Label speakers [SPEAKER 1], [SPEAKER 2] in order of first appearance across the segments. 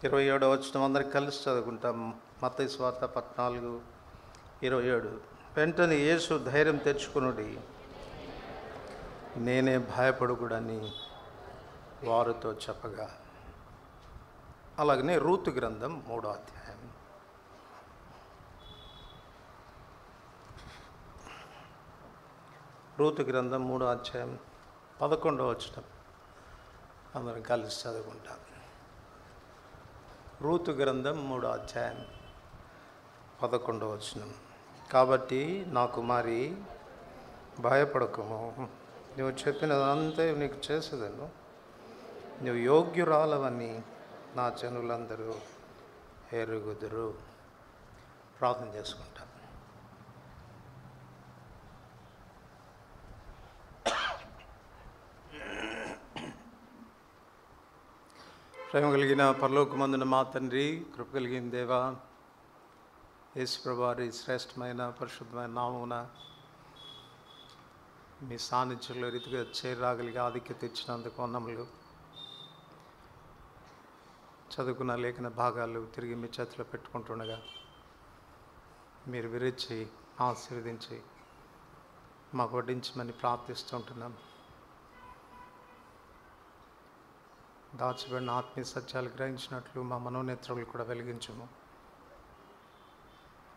[SPEAKER 1] 27వ వచనం అందరికి కలిసి చదువుకుంటాం. మత్తయి సువార్త 14:27. వెంటనే యేసు ధైర్యం తెచ్చుకొనుడి, నేనే భయపడకూడని వారితో చెప్పగా. అలాగనే రూతు గ్రంథం 3వ అధ్యాయం. రూతు గ్రంథం 3వ అధ్యాయం 11వ వచనం అందరం కలిసి చదువుకుంటాం. రూతు గ్రంథం 3వ అధ్యాయం 11వ వచనం. కాబట్టి నా కుమారి, భయపడకము, నువ్వు చెప్పినదంతా నీకు చేసేదను, నువ్వు యోగ్యురాలవని నా జనులందరూ ఎరుగుదురు. ప్రార్థన చేసుకుంటాం. ప్రేమ కలిగిన పరలోకమందున మా తండ్రి, కృప కలిగిన దేవా, యేసు ప్రభువారి శ్రేష్టమైన పరిశుద్ధమైన నామమున మీ సాన్నిధ్యంలో రీతిగా చేరాగలిగి ఆధిక్యత ఇచ్చినందుకు వందములు. చదువుకున్న లేఖన భాగాలు తిరిగి మీ చేతిలో పెట్టుకుంటుండగా మీరు విరిచి ఆశీర్వదించి మాకు వడ్డించమని ప్రార్థిస్తుంటున్నాం. దాచబడిన ఆత్మీయ సత్యాలు గ్రహించినట్లు మా మనోనేత్రములు కూడా వెలిగించుము.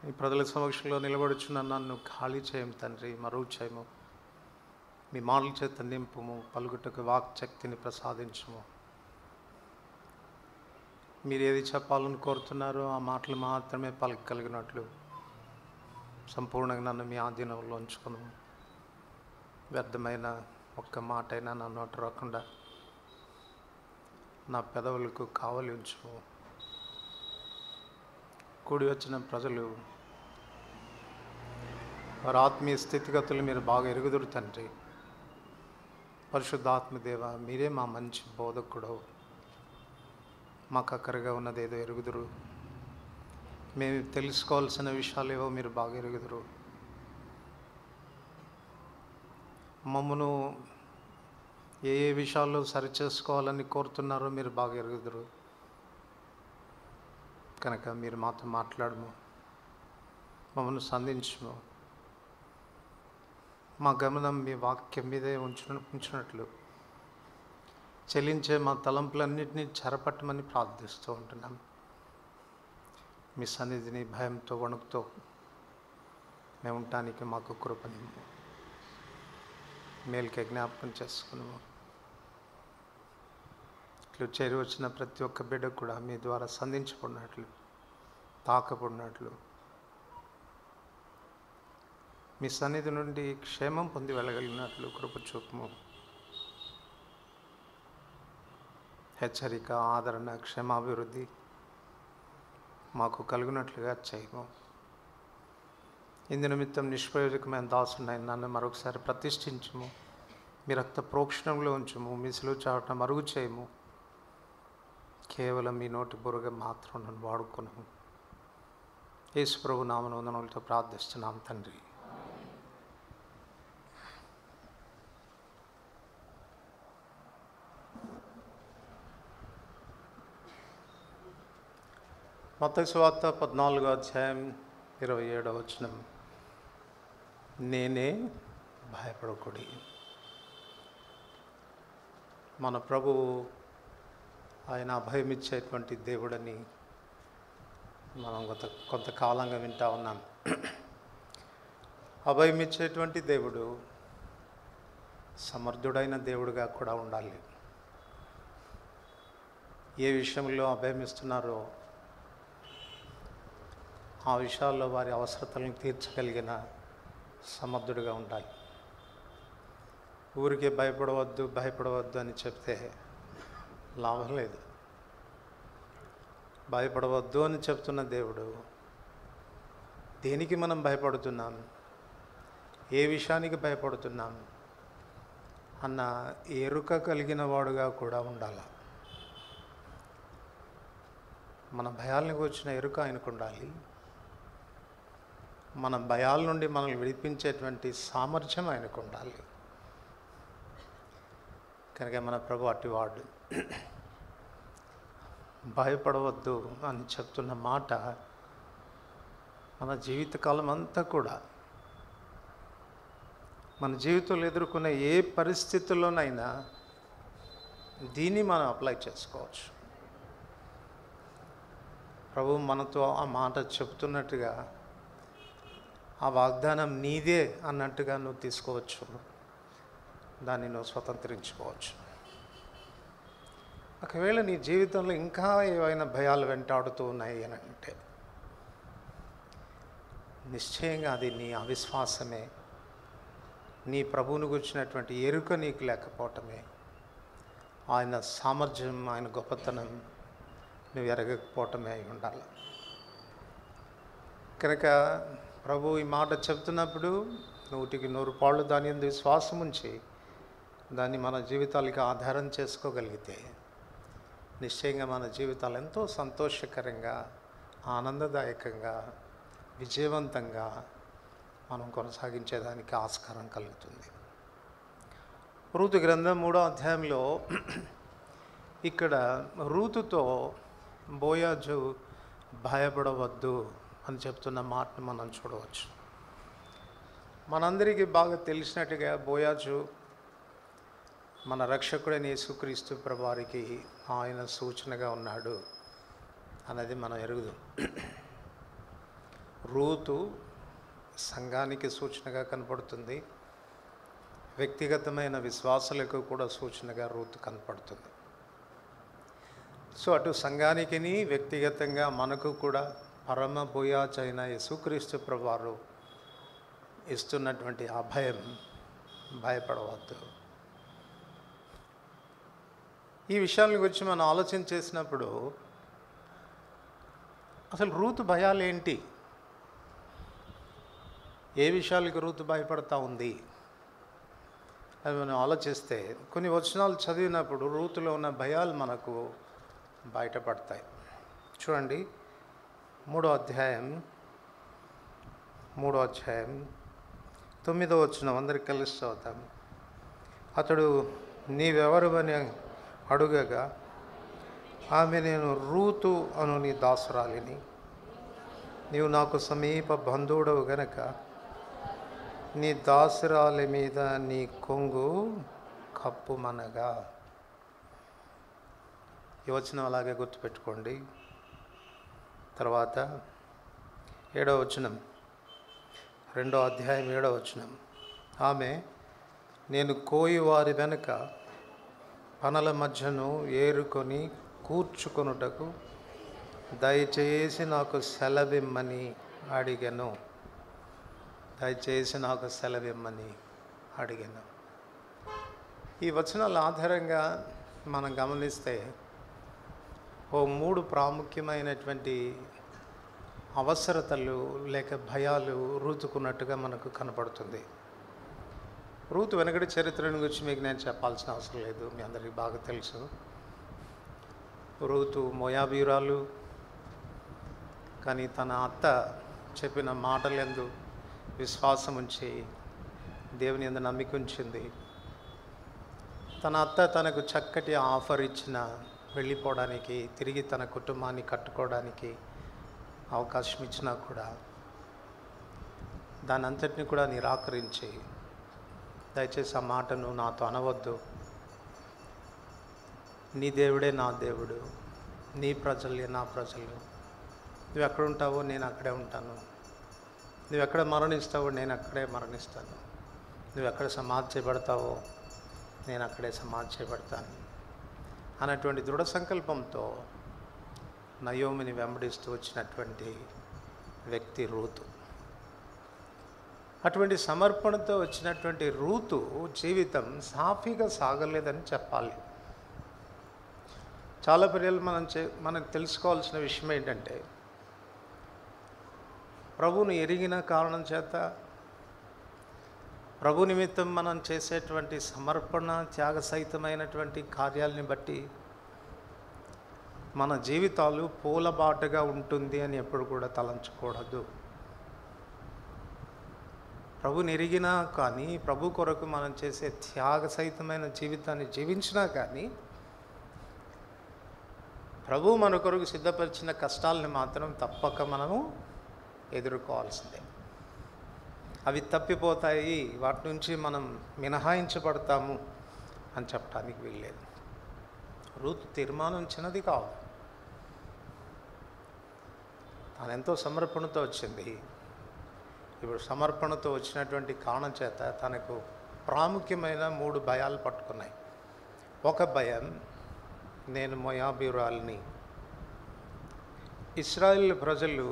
[SPEAKER 1] ఈ ప్రజల సమక్షంలో నిలబడుచున్న నన్ను ఖాళీ చేయము తండ్రి, మరుగు చేయము. మీ మాటల చేత నింపుము, పలుకుటకు వాక్శక్తిని ప్రసాదించుము. మీరు ఏది చెప్పాలని కోరుతున్నారో ఆ మాటలు మాత్రమే పలకగలిగినట్లు సంపూర్ణంగా నన్ను మీ ఆధీనంలో ఉంచుకును. వ్యర్థమైన ఒక్క మాట అయినా నా నోట రాకుండా నా పెదవులకు కావలి ఉంచు. కూడి వచ్చిన ప్రజలు వారి ఆత్మీయ స్థితిగతులు మీరు బాగా ఎరుగుదురు తండ్రి. పరిశుద్ధాత్మదేవ, మీరే మా మంచి బోధకుడు. మాకు అక్కరగా ఉన్నది ఏదో ఎరుగుదురు. మేము తెలుసుకోవాల్సిన విషయాలు ఏవో మీరు బాగా ఎరుగుదురు. మమ్మను ఏ ఏ విషయాల్లో సరిచేసుకోవాలని కోరుతున్నారో మీరు బాగా ఎరుగుదురు. కనుక మీరు మాతో మాట్లాడము, మమ్మల్ని సంధించము. మా గమనం మీ వాక్యం మీదే ఉంచినట్లు చెల్లించే మా తలంపులన్నింటినీ చెరపట్టమని ప్రార్థిస్తూ ఉంటున్నాం. మీ సన్నిధిని భయంతో వణుకుతో మేము ఉండటానికి మాకు కృపని మేలుకే జ్ఞాపకం చేసుకున్నాము. ఇట్లు చేరి వచ్చిన ప్రతి ఒక్క బిడ్డకు కూడా మీ ద్వారా సంధించబడినట్లు, తాకబడినట్లు, మీ సన్నిధి నుండి క్షేమం పొంది వెళ్ళగలిగినట్లు కృప చూపుము. హెచ్చరిక, ఆదరణ, క్షేమాభివృద్ధి మాకు కలుగునట్లుగా చేయము. ఇందు నిమిత్తం నిష్ప్రయోజకమైన దాసునైన నన్ను మరొకసారి ప్రతిష్ఠించుము. మీ రక్త ప్రోక్షణంలో ఉంచుము. మీ సిలువ చాటున మరుగు చేయము. కేవలం మీ నోటి బురుగ మాత్రం నన్ను వాడుకున్నాము. యేసు ప్రభు నామమున వందనములతో ప్రార్థిస్తున్నాం తండ్రి. మత్తయి సువార్త 14వ అధ్యాయం 27వ వచనం. నేనే భయపడకుడి. మన ప్రభువు ఆయన అభయమిచ్చేటువంటి దేవుడని మనం కొంతకాలంగా వింటా ఉన్నాం. అభయమిచ్చేటువంటి దేవుడు సమర్థుడైన దేవుడుగా కూడా ఉండాలి. ఏ విషయంలో అభయమిస్తున్నారో ఆ విషయాల్లో వారి అవసరతలను తీర్చగలిగిన సమర్థుడిగా ఉండాలి. ఊరికే భయపడవద్దు అని చెప్తే లాభం లేదు. భయపడవద్దు అని చెప్తున్న దేవుడు దేనికి మనం భయపడుతున్నాం, ఏ విషయానికి భయపడుతున్నాం అన్న ఎరుక కలిగిన వాడుగా కూడా ఉండాలి. మన భయాలను వచ్చిన ఎరుక ఆయనకు ఉండాలి. మన భయాల నుండి మనల్ని విడిపించేటువంటి సామర్థ్యం ఆయనకు ఉండాలి. కనుక మన ప్రభు అట్టివాడు. భయపడవద్దు అని చెప్తున్న మాట మన జీవితకాలం అంతా కూడా మన జీవితంలో ఎదుర్కొనే ఏ పరిస్థితుల్లోనైనా దీన్ని మనం అప్లై చేసుకోవచ్చు. ప్రభు మనతో ఆ మాట చెప్తున్నట్టుగా ఆ వాగ్దానం నీదే అన్నట్టుగా నువ్వు తీసుకోవచ్చు, దాన్ని నువ్వు స్వతంత్రించుకోవచ్చు. ఒకవేళ నీ జీవితంలో ఇంకా ఏవైనా భయాలు వెంటాడుతూ ఉన్నాయి అని అంటే నిశ్చయంగా అది నీ అవిశ్వాసమే, నీ ప్రభువుని గురించినటువంటి ఎరుక నీకు లేకపోవటమే, ఆయన సామర్థ్యం, ఆయన గొప్పతనం నువ్వు ఎరగకపోవటమే అయి ఉండాలి. కనుక ప్రభు ఈ మాట చెప్తున్నప్పుడు 100కి 100 దాని యందు విశ్వాసం ఉంచి దాన్ని మన జీవితాలకి ఆధారం చేసుకోగలిగితే నిశ్చయంగా మన జీవితాలు ఎంతో సంతోషకరంగా, ఆనందదాయకంగా, విజయవంతంగా మనం కొనసాగించేదానికి ఆస్కారం కలుగుతుంది. రూతు గ్రంథం 3వ అధ్యాయంలో ఇక్కడ రూతుతో బోయాజు భయపడవద్దు అని చెప్తున్న మాటను మనం చూడవచ్చు. మనందరికీ బాగా తెలిసినట్టుగా బోయాజు మన రక్షకుడైన యేసుక్రీస్తు ప్రభువారికి ఆయన సూచనగా ఉన్నాడు అన్నది మనం ఎరుగుదాం. రూతు సంఘానికి సూచనగా కనపడుతుంది, వ్యక్తిగతమైన విశ్వాసాలకు కూడా సూచనగా రూతు కనపడుతుంది. సో అటు సంఘానికి వ్యక్తిగతంగా మనకు కూడా పరమ బోయాజు అయిన యేసుక్రీస్తు ప్రభువారు ఇస్తున్నటువంటి అభయం, భయపడవద్దు. ఈ విషయాల గురించి మనం ఆలోచన చేసినప్పుడు అసలు రూతు భయాలు ఏంటి, ఏ విషయాలకు రూతు భయపడతా ఉంది అని మనం ఆలోచిస్తే కొన్ని వచనాలు చదివినప్పుడు రూతులో ఉన్న భయాలు మనకు బయటపడతాయి. చూడండి, 3వ అధ్యాయం 9వ వచనం అందరికి కలిసి చదువుతాం. అతడు నీవెవరు అని అడుగగా ఆమె నేను రూతు అను నీ దాసురాలిని, నీవు నాకు సమీప బంధువుడవు గనక నీ దాసురాలి మీద నీ కొంగు కప్పుమనగా. ఈ వచనం అలాగే గుర్తుపెట్టుకోండి. తర్వాత 7వ వచనం, 2వ అధ్యాయం 7వ వచనం, ఆమె నేను కోయి వారి వెనుక పనల మధ్యను ఏరుకొని కూర్చుకొనుటకు దయచేసి నాకు సెలవిమ్మని అడిగాను. దయచేసి నాకు సెలవిమ్మని అడిగాను. ఈ వచనాల ఆధారంగా మనం గమనిస్తే 3 ప్రాముఖ్యమైనటువంటి అవసరతలు లేక భయాలు రూతుకున్నట్టుగా మనకు కనపడుతుంది. రూతు వెనకటి చరిత్రను గురించి మీకు నేను చెప్పాల్సిన అవసరం లేదు, మీ అందరికీ బాగా తెలుసు. రూతు మోయాబీయురాలు, కానీ తన అత్త చెప్పిన మాటలందు విశ్వాసం ఉంచి దేవుని యందు నమ్మిక ఉంచింది. తన అత్త తనకు చక్కటి ఆఫర్ ఇచ్చిన వెళ్ళిపోవడానికి, తిరిగి తన కుటుంబాన్ని కట్టుకోవడానికి అవకాశం ఇచ్చినా కూడా దాని అంతటిని కూడా నిరాకరించి, దయచేసి ఆ మాటను నాతో అనవద్దు, నీ దేవుడే నా దేవుడు, నీ ప్రజలే నా ప్రజలు, నువ్వు ఎక్కడ ఉంటావో నేను అక్కడే ఉంటాను, నువ్వు ఎక్కడ మరణిస్తావో నేను అక్కడే మరణిస్తాను, నువ్వు ఎక్కడ సమాధి చేయబడతావో నేను అక్కడే సమాధి చేయబడతాను అన్నటువంటి దృఢ సంకల్పంతో నయోమిని వెంబడిస్తూ వచ్చినటువంటి వ్యక్తి రూతు. అటువంటి సమర్పణతో వచ్చినటువంటి రూతు జీవితం సాఫీగా సాగలేదని చెప్పాలి. చాలా పర్యాలు మనకు తెలుసుకోవాల్సిన విషయం ఏంటంటే, ప్రభువును ఎరిగిన కారణం చేత, ప్రభు నిమిత్తం మనం చేసేటువంటి సమర్పణ, త్యాగసహితమైనటువంటి కార్యాలని బట్టి మన జీవితాలు పూలబాటగా ఉంటుంది అని ఎప్పుడు కూడా తలంచకూడదు. ప్రభుని ఎరిగినా కానీ, ప్రభు కొరకు మనం చేసే త్యాగసహితమైన జీవితాన్ని జీవించినా కానీ ప్రభు మన కొరకు సిద్ధపరిచిన కష్టాలని మాత్రం తప్పక మనము ఎదుర్కోవాల్సిందే. అవి తప్పిపోతాయి, వాటి నుంచి మనం మినహాయించబడతాము అని చెప్పడానికి వీల్లేదు. రూతు తీర్మానం చిన్నది కాదు. తాను ఎంతో సమర్పణతో వచ్చింది. ఇప్పుడు సమర్పణతో వచ్చినటువంటి కారణం చేత తనకు ప్రాముఖ్యమైన 3 భయాలు పట్టుకున్నాయి. ఒక భయం, నేను మోయాబీయురాలిని, ఇశ్రాయేలు ప్రజలు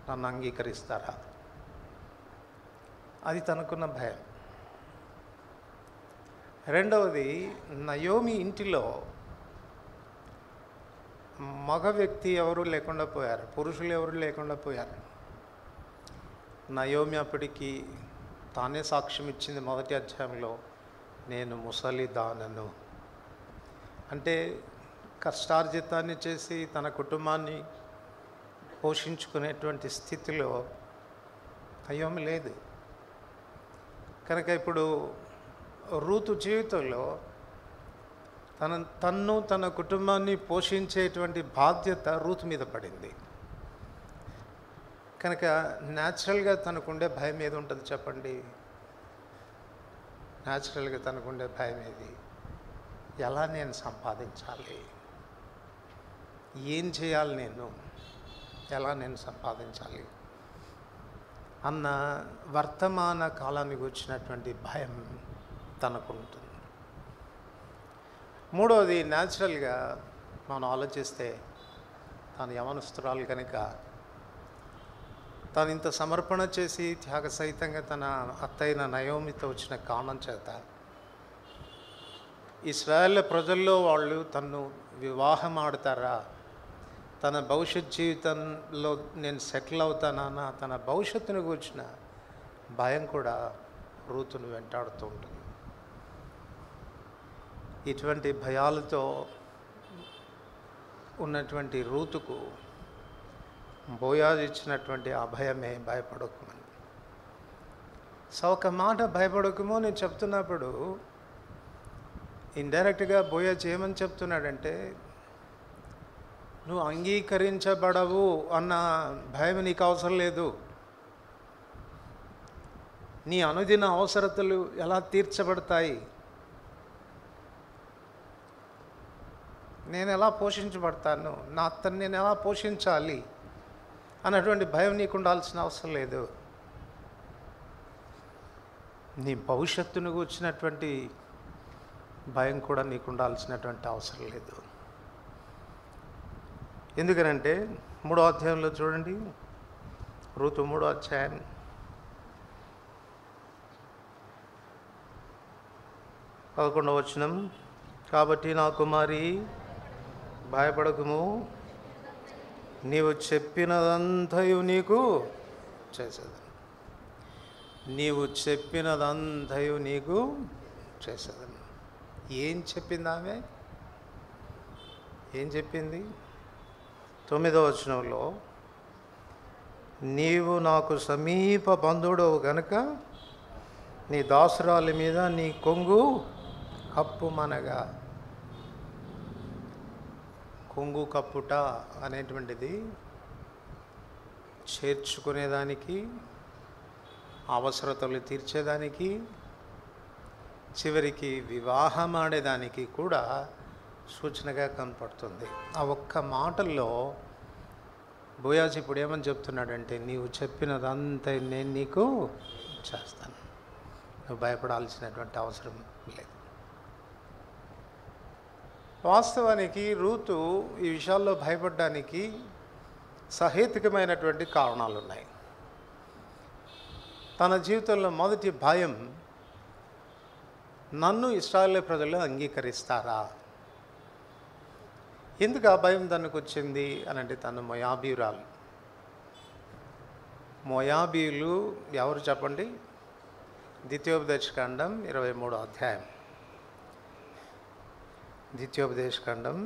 [SPEAKER 1] నన్ను అంగీకరిస్తారా, అది తనకున్న భయం. రెండవది, నయోమి ఇంటిలో మగ వ్యక్తి ఎవరు లేకుండా పోయారు, పురుషులు ఎవరు లేకుండా పోయారు. నయోమి అప్పటికి తానే సాక్ష్యం ఇచ్చింది మొదటి అధ్యాయంలో, నేను ముసలిదానను. అంటే కష్టార్జితాన్ని చేసి తన కుటుంబాన్ని పోషించుకునేటువంటి స్థితిలో నయోమి లేదు. కనుక ఇప్పుడు రూతు జీవితంలో తన్ను తన కుటుంబాన్ని పోషించేటువంటి బాధ్యత రూతు మీద పడింది. కనుక న్యాచురల్గా తనకుండే భయం ఏది ఉంటుంది చెప్పండి? న్యాచురల్గా తనకుండే భయం ఏది? ఎలా నేను సంపాదించాలి, ఏం చేయాలి, ఎలా నేను సంపాదించాలి అన్న వర్తమాన కాలానికి వచ్చినటువంటి భయం తనకుంటుంది. మూడవది, న్యాచురల్గా మనం ఆలోచిస్తే తాను యవనస్తురాలు కనుక తాను ఇంత సమర్పణ చేసి త్యాగ సహితంగా తన అత్తైన నయోమితో వచ్చిన కారణం చేత ఇశ్రాయేలు ప్రజల్లో వాళ్ళు తన్ను వివాహం ఆడతారా, తన భవిష్యత్ జీవితంలో నేను సెటిల్ అవుతానా, తన భవిష్యత్తును కూర్చిన భయం కూడా రూతును వెంటాడుతూ ఉంటుంది. ఇటువంటి భయాలతో ఉన్నటువంటి రూతుకు బోయాజు ఇచ్చినటువంటి ఆ భయమే భయపడకమని. సో ఒక మాట భయపడకమో నేను చెప్తున్నప్పుడు ఇండైరెక్ట్గా బోయాజు ఏమని చెప్తున్నాడంటే, నువ్వు అంగీకరించబడవు అన్న భయం నీకు అవసరం లేదు. నీ అనుదిన అవసరతలు ఎలా తీర్చబడతాయి, నేను ఎలా పోషించబడతాను, నా అత్తని నేను ఎలా పోషించాలి అన్నటువంటి భయం నీకు ఉండాల్సిన అవసరం లేదు. నీ భవిష్యత్తును కూర్చున్నటువంటి భయం కూడా నీకు ఉండాల్సినటువంటి అవసరం లేదు. ఎందుకనంటే 3వ అధ్యాయంలో చూడండి, రూతు 3వ అధ్యాయం 11వ వచనం, కాబట్టి నా కుమారి భయపడకుము, నీవు చెప్పినదంతయు నీకు చేసేదను. నీవు చెప్పినదంతయు నీకు చేసేదను. ఏం చెప్పింది ఆమె? ఏం చెప్పింది? 9వ వచనంలో, నీవు నాకు సమీప బంధువుడవు గనుక నీ దాసురాలి మీద నీ కొంగు కప్పుమనగా. కొంగు కప్పుట అనేటువంటిది చేర్చుకునేదానికి, అవసరతలు తీర్చేదానికి, చివరికి వివాహం ఆడేదానికి కూడా సూచనగా కనపడుతుంది. ఆ ఒక్క మాటల్లో బోయాజు ఇప్పుడు ఏమని చెప్తున్నాడంటే, నీవు చెప్పినదంతా నేను నీకు చేస్తాను, నువ్వు భయపడాల్సినటువంటి అవసరం లేదు. వాస్తవానికి రూతు ఈ విషయాల్లో భయపడడానికి సహేతుకమైనటువంటి కారణాలు ఉన్నాయి. తన జీవితంలో మొదటి భయం, నన్ను ఇశ్రాయేలు ప్రజలు అంగీకరిస్తారా. ఎందుకు ఆ భయం తనకు వచ్చింది అని అంటే, తను మోయాబీయురాలు. మోయాబీయులు ఎవరు చెప్పండి? ద్వితీయోపదేశకాండం 23వ అధ్యాయం. ద్వితీయోపదేశకాండం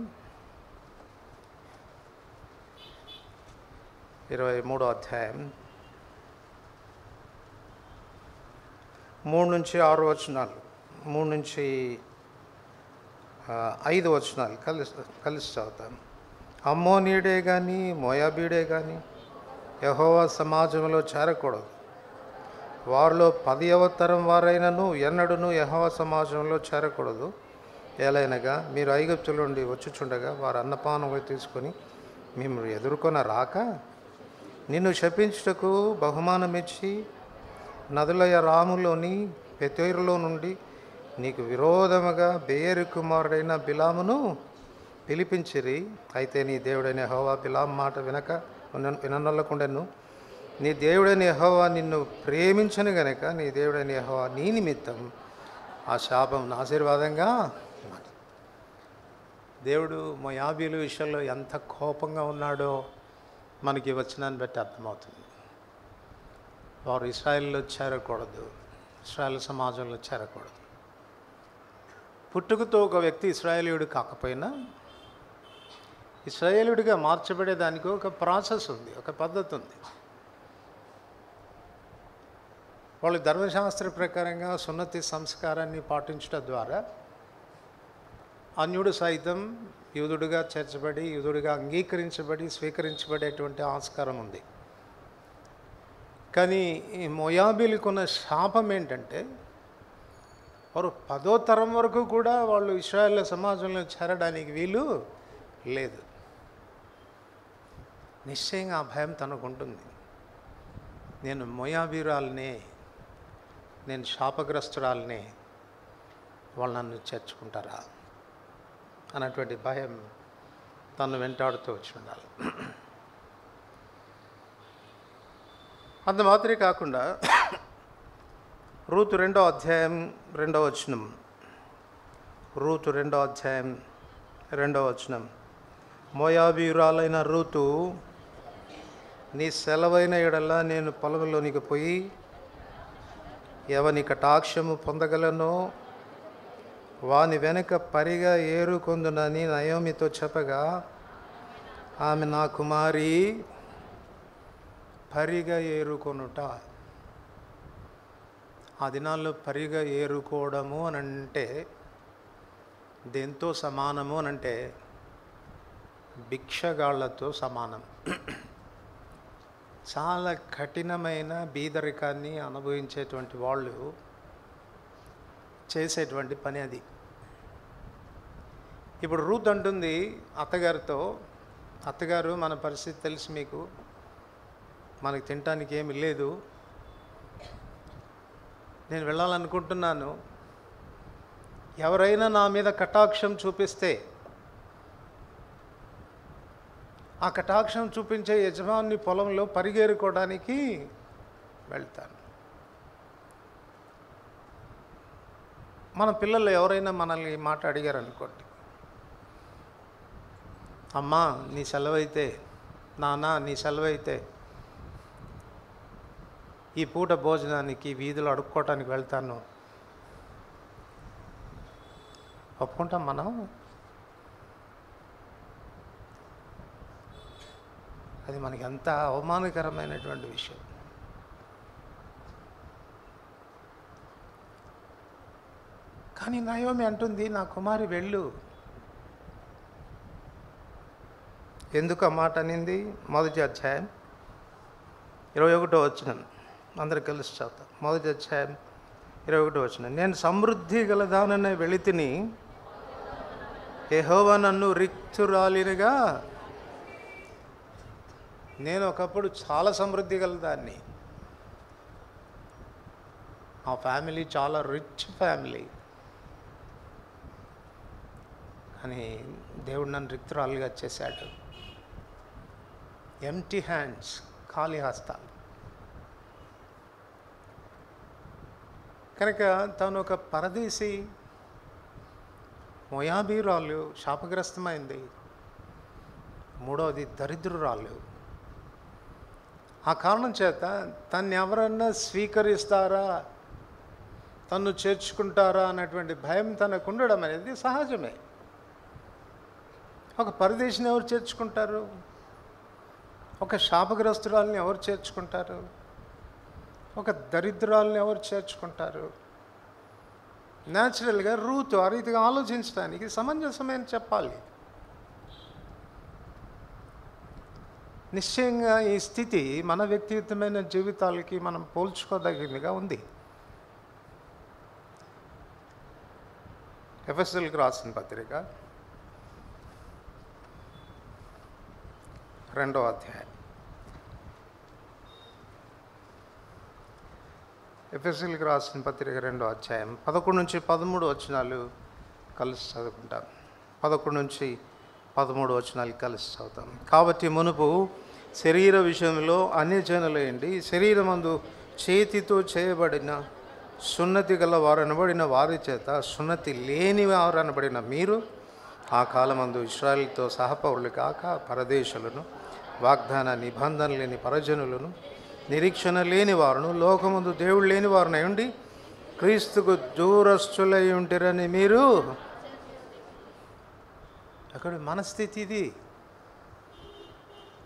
[SPEAKER 1] 23వ అధ్యాయం 3 నుంచి 6 వచనాలు, 3 నుంచి 5 వచనాలు కలిసి చదువుతాను. అమ్మోనీయుడే కానీ మోయాబీడే కానీ యెహోవా సమాజంలో చేరకూడదు. వారిలో 10వ తరం వారైనను ఎన్నడూను యెహోవా సమాజంలో చేరకూడదు. ఏలైనగా మీరు ఐగుప్తుల నుండి వచ్చుచుండగా వారు అన్నపానములు తీసుకొని మిమ్మల్ని ఎదుర్కొన రాక నిన్ను శపించుటకు బహుమానమిచ్చి నదుల రాములోని పెతేరులో నుండి నీకు విరోధముగా బెయేరు కుమారుడైన బిలామును పిలిపించిరి. అయితే నీ దేవుడైన యెహోవా బిలాము మాట విననొల్లకుండెను. నీ దేవుడైన యెహోవా నిన్ను ప్రేమించను గనక నీ దేవుడైన యెహోవా నీ నిమిత్తం ఆ శాపం ఆశీర్వాదంగా. దేవుడు మోయాబీల విషయంలో ఎంత కోపంగా ఉన్నాడో మనకి వచనాన్ని బట్టి అర్థమవుతుంది. వారు ఇశ్రాయేల్లో చేరకూడదు, ఇశ్రాయేల్ సమాజంలో చేరకూడదు. పుట్టుకతో ఒక వ్యక్తి ఇశ్రాయేలీయుడు కాకపోయినా ఇశ్రాయేలుడిగా మార్చబడేదానికి ఒక ప్రాసెస్ ఉంది, ఒక పద్ధతి ఉంది. వాళ్ళు ధర్మశాస్త్ర ప్రకారంగా సున్నతి సంస్కారాన్ని పాటించడం ద్వారా అన్యుడు సైతం యూదుడుగా చేర్చబడి యూదుడిగా అంగీకరించబడి స్వీకరించబడేటువంటి ఆస్కారం ఉంది. కానీ ఈ మోయాబీలకు ఉన్న శాపం ఏంటంటే వారు 10వ తరం వరకు కూడా వాళ్ళు ఇశ్రాయేల్ సమాజంలో చేరడానికి వీలు లేదు. నిశ్చయంగా ఆ భయం తనకు ఉంటుంది. నేను మోయాబీరాల్ని, నేను శాపగ్రస్తురాల్ని, వాళ్ళు నన్ను చేర్చుకుంటారా అన్నటువంటి భయం తను వెంటాడుతూ వచ్చి ఉండాలి. అంత మాత్రమే కాకుండా రూతు 2వ అధ్యాయం 2వ వచనం, రూతు 2వ అధ్యాయం 2వ వచనం, మోయాబీయురాలైన రూతు నీ సెలవైన ఎడల నేను పొలంలోనికి పోయి ఎవని కటాక్షము పొందగలనో వాని వెనుక పరిగా ఏరుకొందునని నయోమితో చెప్పగా ఆమె నా కుమారి పరిగా ఏరుకొనుట. ఆ దినాల్లో పరిగా ఏరుకోవడము అని అంటే దేంతో సమానము అని అంటే భిక్షగాళ్లతో సమానం. చాలా కఠినమైన బీదరికాన్ని అనుభవించేటువంటి వాళ్ళు చేసేటువంటి పని అది. ఇప్పుడు రూత్ అంటుంది అత్తగారితో, అత్తగారు మన పరిస్థితి తెలుసు మీకు, మనకి తినటానికి ఏమి లేదు, నేను వెళ్ళాలనుకుంటున్నాను, ఎవరైనా నా మీద కటాక్షం చూపిస్తే ఆ కటాక్షం చూపించే యజమాని పొలంలో పరిగెరుకోవడానికి వెళ్తాను. మన పిల్లలు ఎవరైనా మనల్ని ఈ మాట అడిగారు అనుకోండి, అమ్మా నీ సెలవైతే, నాన్న నీ సెలవైతే ఈ పూట భోజనానికి వీధిలో అడుక్కోవటానికి వెళ్తాను, ఒప్పుకుంటాం మనం? అది మనకి ఎంత అవమానకరమైనటువంటి విషయం. కానీ నయోమి అంటుంది నా కుమారి వెళ్ళు. ఎందుకు ఆ మాట అనింది? 1వ అధ్యాయం 21వ వచనం, అందరు కలిసి చదువుతాం. 1వ అధ్యాయం 21వ వచనం, నేను సమృద్ధి గలదాననే వెళితిని, యెహోవా నన్ను రిక్తురాలినిగా. నేను ఒకప్పుడు చాలా సమృద్ధి గలదాన్ని, మా ఫ్యామిలీ చాలా రిచ్ ఫ్యామిలీ, కానీ దేవుడు నన్ను రిక్తురాలుగా చేశాడు. ఎంటీ హ్యాండ్స్, ఖాళీ హస్తాలు. కనుక తను ఒక పరదేశి, మోయాబీరాలు, శాపగ్రస్తమైంది. 3వది దరిద్రురాలు. ఆ కారణం చేత తను ఎవరన్నా స్వీకరిస్తారా, తను చేర్చుకుంటారా అన్నటువంటి భయం తనకు ఉండడం అనేది సహజమే. ఒక పరదేశిని ఎవరు చేర్చుకుంటారు? ఒక శాపగ్రస్తురాలని ఎవరు చేర్చుకుంటారు? ఒక దరిద్రాలను ఎవరు చేర్చుకుంటారు? న్యాచురల్గా రూతు ఆ రీతిగా ఆలోచించడానికి సమంజసమైన చెప్పాలి. నిశ్చయంగా ఈ స్థితి మన వ్యక్తిగతమైన జీవితాలకి మనం పోల్చుకోదగినదిగా ఉంది. ఎఫెసీయులకు రాసిన పత్రిక 2వ అధ్యాయం. ఎఫెసీయులకు రాసిన పత్రిక 2వ అధ్యాయం 11 నుంచి 13 వచనాలు కలిసి చదువుకుంటాం. 11 నుంచి 13 వచనాలు కలిసి చదువుతాం. కాబట్టి మునుపు శరీర విషయంలో అన్యజనులైండి, శరీరమందు చేతితో చేయబడిన సున్నతి గల వారనబడిన వారి చేత సున్నతి లేని వారనబడిన మీరు ఆ కాలమందు ఇశ్రాయేలుతో సహపౌరులు కాక పరదేశులను, వాగ్దాన నిబంధన లేని పరజనులను, నిరీక్షణ లేని వారును, లోకమందు దేవుడు లేని వారునై ఉండి క్రీస్తుకు దూరస్తులై ఉంటిరని మీరు. అక్కడ మనస్థితి ఇది.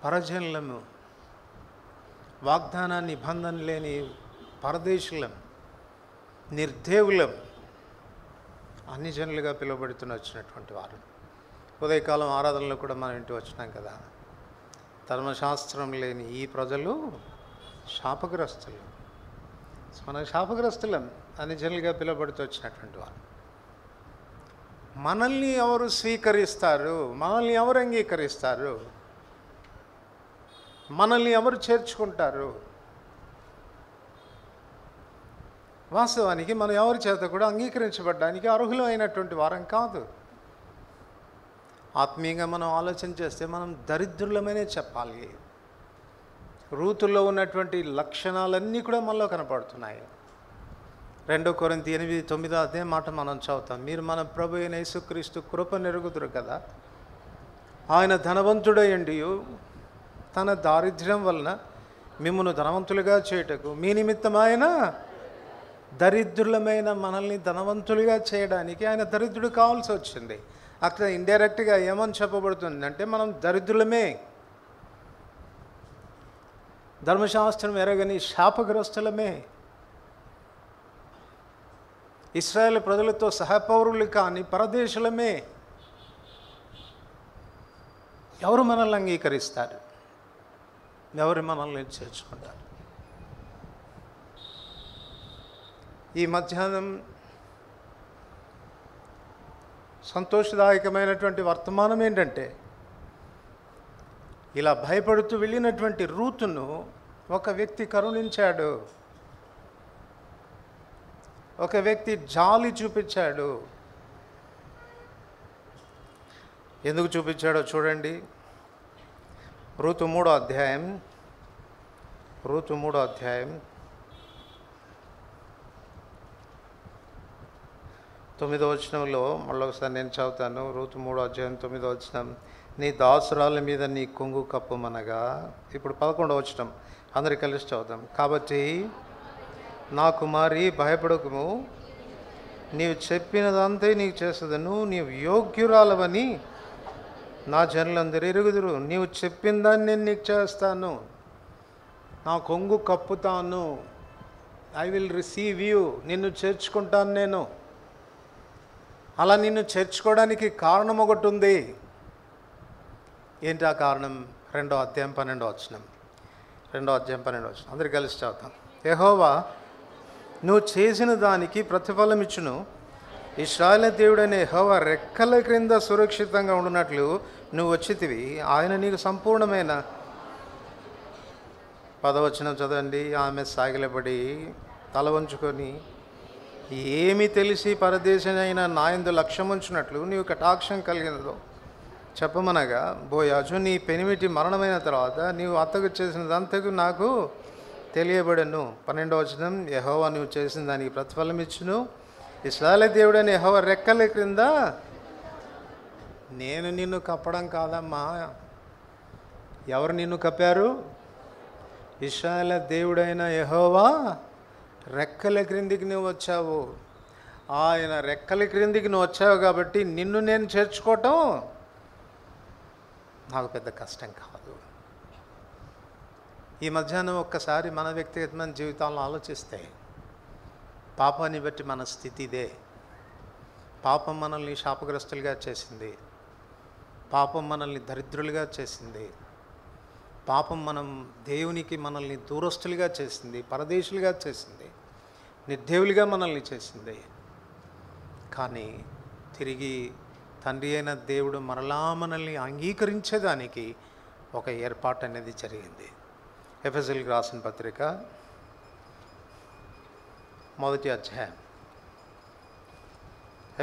[SPEAKER 1] పరజనులము, వాగ్దాన నిబంధన లేని పరదేశులం, నిర్దేవులం, అన్ని జనులుగా పిలువబడుతున్న వచ్చినటువంటి వారు. ఉదయకాలం ఆరాధనలో కూడా మనం ఇంటి వచ్చినాం కదా. ధర్మశాస్త్రం లేని ఈ ప్రజలు శాపగ్రస్తులు. మన శాపగ్రస్తులం, అన్ని జనులుగా పిలువబడుతూ వచ్చినటువంటి వారు. మనల్ని ఎవరు స్వీకరిస్తారు? మనల్ని ఎవరు అంగీకరిస్తారు? మనల్ని ఎవరు చేర్చుకుంటారు? వాస్తవానికి మనం ఎవరి చేత కూడా అంగీకరించబడడానికి అర్హులు అయినటువంటి వారం కాదు. ఆత్మీయంగా మనం ఆలోచన చేస్తే మనం దరిద్రులమనే చెప్పాలి. రూతుల్లో ఉన్నటువంటి లక్షణాలన్నీ కూడా మనలో కనపడుతున్నాయి. 2 కొరింథీ 8:9 అదే మాట మనం చదువుతాం. మీరు మన ప్రభు అయిన యేసుక్రీస్తు కృప నెరుగుదురు కదా. ఆయన ధనవంతుడయ్యుండి తన దారిద్ర్యం వలన మిమ్మును ధనవంతులుగా చేయుటకు మీ నిమిత్తం ఆయన దరిద్రులమైన మనల్ని ధనవంతులుగా చేయడానికి ఆయన దరిద్రుడు కావాల్సి వచ్చింది. అక్కడ ఇండైరెక్ట్గా ఏమని చెప్పబడుతుందంటే మనం దరిద్రులమే, ధర్మశాస్త్రం ఎరగని శాపగ్రస్తులమే, ఇశ్రాయేలు ప్రజలతో సహపౌరులు కాని పరదేశులమే. ఎవరు మనల్ని అంగీకరిస్తారు? ఎవరు మనల్ని చేర్చుకుంటారు? ఈ మధ్యాహ్నం సంతోషదాయకమైనటువంటి వర్తమానం ఏంటంటే, ఇలా భయపడుతూ వెళ్ళినటువంటి రూతును ఒక వ్యక్తి కరుణించాడు, ఒక వ్యక్తి జాలి చూపించాడు. ఎందుకు చూపించాడో చూడండి. రూతు 3వ అధ్యాయం 9వ వచనంలో మళ్ళొకసారి నేను చదువుతాను. రూతు 3వ అధ్యాయం 9వ వచనం. నీ దాసురాల మీద నీ కొంగు కప్పమనగా. ఇప్పుడు 11వ వచనం అందరి కలిసి చదువుతాం. కాబట్టి నా కుమారి భయపడకుము, నీవు చెప్పినదంతే నీకు చేసేదను, నీవు యోగ్యురాలవని నా జనులందరూ ఎరుగుదురు. నీవు చెప్పిన దాన్ని నేను నీకు చేస్తాను, నా కొంగు కప్పుతాను, ఐ విల్ రిసీవ్ యూ, నిన్ను చేర్చుకుంటాను నేను. అలా నిన్ను చేర్చుకోవడానికి కారణం ఒకటి ఉంది. ఏంటి ఆ కారణం? 2వ అధ్యాయం 12వ వచనం. 2వ అధ్యాయం 12వ వచనం అందరు కలిసి చదువుతాం. యెహోవా నువ్వు చేసిన దానికి ప్రతిఫలం ఇచ్చును. ఇశ్రాయేలు దేవుడైన యెహోవా రెక్కల క్రింద సురక్షితంగా ఉండునట్లు నువ్వు వచ్చితివి. ఆయన నీకు సంపూర్ణమైన 10వ వచనం చదవండి. ఆమె సాగిలపడి తల వంచుకొని, ఏమి తెలిసి పరదేశమైన నాయందు లక్ష్యముంచున్నట్లు నీవు కటాక్షం కలిగినదో చెప్పమనగా, బోయాజు నీ పెనిమిటి మరణమైన తర్వాత నీవు అత్తకు చేసినదంతకు నాకు తెలియబడను. 12వ వచనం. యెహోవా నువ్వు చేసిన దానికి ప్రతిఫలం ఇచ్చును. ఇశ్రాయేలు దేవుడని యెహోవా రెక్కల క్రింద. నేను నిన్ను కప్పడం కాదమ్మా. ఎవరు నిన్ను కప్పారు? ఇశ్రాయేలు దేవుడైన యెహోవా రెక్కల క్రిందికి నువ్వు వచ్చావు. ఆయన రెక్కల క్రిందికి నువ్వు వచ్చావు కాబట్టి నిన్ను నేను చేర్చుకోవటం నాకు పెద్ద కష్టం కాదు. ఈ మధ్యాహ్నం ఒక్కసారి మన వ్యక్తిగతమైన జీవితాలను ఆలోచిస్తే పాపాన్ని బట్టి మన స్థితి ఇదే. పాపం మనల్ని శాపగ్రస్తులుగా చేసింది. పాపం మనల్ని దరిద్రులుగా చేసింది. పాపం దేవునికి మనల్ని దూరస్తులుగా చేసింది, పరదేశులుగా చేసింది, నిర్దేవులుగా మనల్ని చేసింది. కానీ తిరిగి తండ్రి అయిన దేవుడు మరలా మనల్ని అంగీకరించేదానికి ఒక ఏర్పాటు అనేది జరిగింది. ఎఫెసీయులకు రాసిన పత్రిక 1వ అధ్యాయం.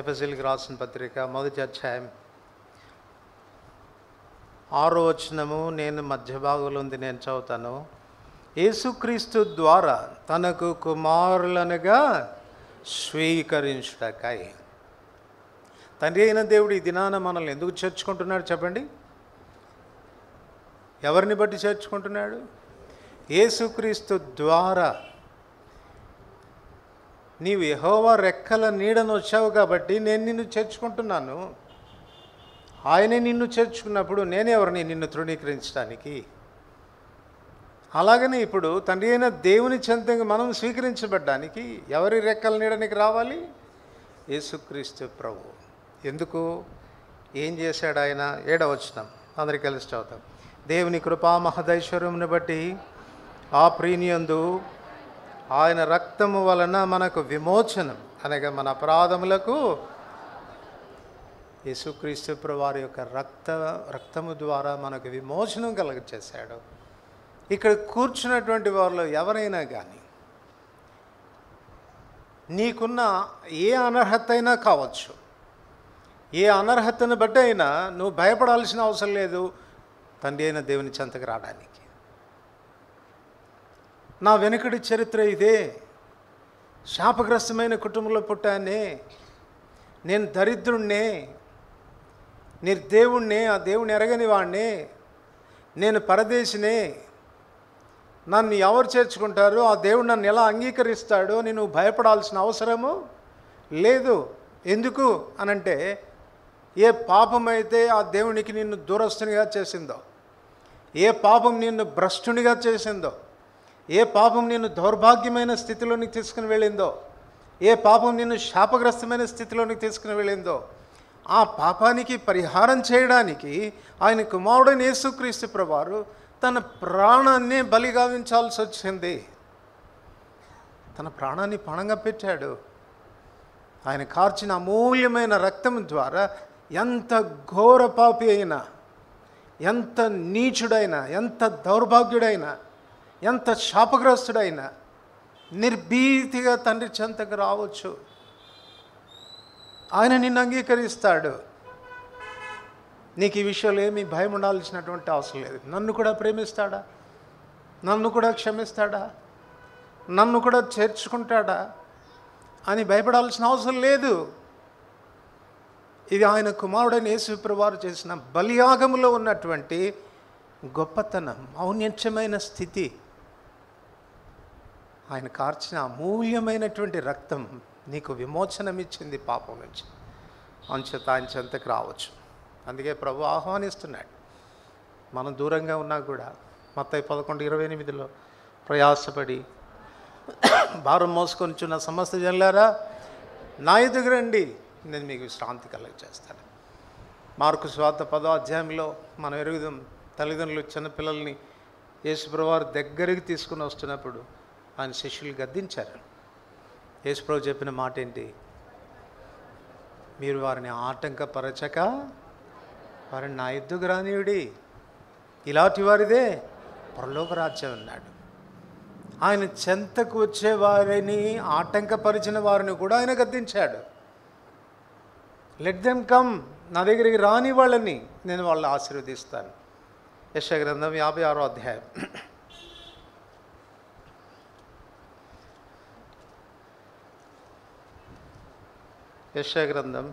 [SPEAKER 1] ఎఫెసీయులకు రాసిన పత్రిక 1వ అధ్యాయం 6వ వచనము నేను మధ్య భాగంలో ఉంది, నేను చదువుతాను. యేసుక్రీస్తు ద్వారా తనకు కుమారులనుగా స్వీకరించుటకై. తండ్రి అయిన దేవుడు ఈ దినాన మనల్ని ఎందుకు చేర్చుకుంటున్నాడు చెప్పండి? ఎవరిని బట్టి చేర్చుకుంటున్నాడు? యేసుక్రీస్తు ద్వారా. నీవు యెహోవా రెక్కల నీడను వచ్చావు కాబట్టి నేను నిన్ను చేర్చుకుంటున్నాను. ఆయనే నిన్ను చేర్చుకున్నప్పుడు నేనెవరిని నిన్ను తృణీకరించడానికి? అలాగనే ఇప్పుడు తండ్రి అయిన దేవుని చెంతగా మనం స్వీకరించబడ్డానికి ఎవరి రెక్కల నీడనికి రావాలి? యేసుక్రీస్తు ప్రభు. ఎందుకు? ఏం చేశాడు ఆయన? 7వ వచనం అందరికీ కలిసి చదువుతాం. దేవుని కృపా మహదైశ్వర్యమును బట్టి ఆ ప్రీనియందు ఆయన రక్తము వలన మనకు విమోచనం, అనగా మన అపరాధములకు యేసుక్రీస్తు ప్రభు వారి యొక్క రక్తము ద్వారా మనకు విమోచనం కలుగచేశాడు. ఇక్కడ కూర్చున్నటువంటి వారిలో ఎవరైనా కానీ నీకున్న ఏ అనర్హత అయినా కావచ్చు, ఏ అనర్హతను బట్టి అయినా నువ్వు భయపడాల్సిన అవసరం లేదు తండ్రి అయిన దేవుని చెంతకు రావడానికి. నా వెనుకటి చరిత్ర ఇదే, శాపగ్రస్తమైన కుటుంబంలో పుట్టానే, నేను దరిద్రుణ్ణే, నిర్దేవుణ్ణే, ఆ దేవుని ఎరగని వాడినే, నేను పరదేశినే, నన్ను ఎవరు చేర్చుకుంటారు, ఆ దేవుడు నన్ను ఎలా అంగీకరిస్తాడో నేను భయపడాల్సిన అవసరము లేదు. ఎందుకు అనంటే, ఏ పాపమైతే ఆ దేవునికి నిన్ను దూరస్తునిగా చేసిందో, ఏ పాపం నిన్ను భ్రష్టునిగా చేసిందో, ఏ పాపం నిన్ను దౌర్భాగ్యమైన స్థితిలోనికి తీసుకుని వెళ్ళిందో, ఏ పాపం నిన్ను శాపగ్రస్తమైన స్థితిలోనికి తీసుకుని వెళ్ళిందో, ఆ పాపానికి పరిహారం చేయడానికి ఆయన కుమారుడైన యేసుక్రీస్తు ప్రభువారు తన ప్రాణాన్ని బలిగావించాల్సి వచ్చింది. తన ప్రాణాన్ని పణంగా పెట్టాడు. ఆయన కార్చిన అమూల్యమైన రక్తం ద్వారా ఎంత ఘోర పాపి అయినా, ఎంత నీచుడైనా, ఎంత దౌర్భాగ్యుడైనా, ఎంత శాపగ్రస్తుడైనా నిర్భీతిగా తండ్రి చెంతకు రావచ్చు. ఆయన నిన్ను అంగీకరిస్తాడు. నీకు ఈ విషయంలో ఏమీ భయం ఉండాల్సినటువంటి అవసరం లేదు. నన్ను కూడా ప్రేమిస్తాడా, నన్ను కూడా క్షమిస్తాడా, నన్ను కూడా చేర్చుకుంటాడా అని భయపడాల్సిన అవసరం లేదు. ఇది ఆయన కుమారుడైన యేసు ప్రభువారు చేసిన బలియాగములో ఉన్నటువంటి గొప్పతనం, ఔన్నత్యమైన స్థితి. ఆయన కార్చిన అమూల్యమైనటువంటి రక్తం నీకు విమోచనం ఇచ్చింది పాపం నుంచి. అంచేత ఆయన చెంతకు రావచ్చు. అందుకే ప్రభు ఆహ్వానిస్తున్నాడు. మనం దూరంగా ఉన్నా కూడా మత్తయి 11:28 ప్రయాసపడి భారం మోసుకొనిచున్న సమస్త జనులారా నా ఎదుగు రండి, నేను మీకు విశ్రాంతి కలుగజేస్తాను. మార్కు సువార్త 10వ అధ్యాయంలో మనం ఎరుగుదాం. తల్లిదండ్రులు చిన్నపిల్లల్ని యేసుప్రభు వారు దగ్గరికి తీసుకుని వస్తున్నప్పుడు ఆయన శిష్యులు గద్దించారు. యేసుప్రభు చెప్పిన మాట ఏంటి? మీరు వారిని ఆటంకపరచక వారిని నా ఎద్దుకు రానియుడి, ఇలాంటి వారిదే పరలోక రాజ్యం అన్నాడు. ఆయన చెంతకు వచ్చే వారిని ఆటంకపరిచిన వారిని కూడా ఆయన గద్దించాడు. లెట్ దెమ్ కమ్, నా దగ్గరికి రాని వాళ్ళని నేను వాళ్ళని ఆశీర్వదిస్తాను. యెషయా గ్రంథం 56వ అధ్యాయం. యెషయా గ్రంథం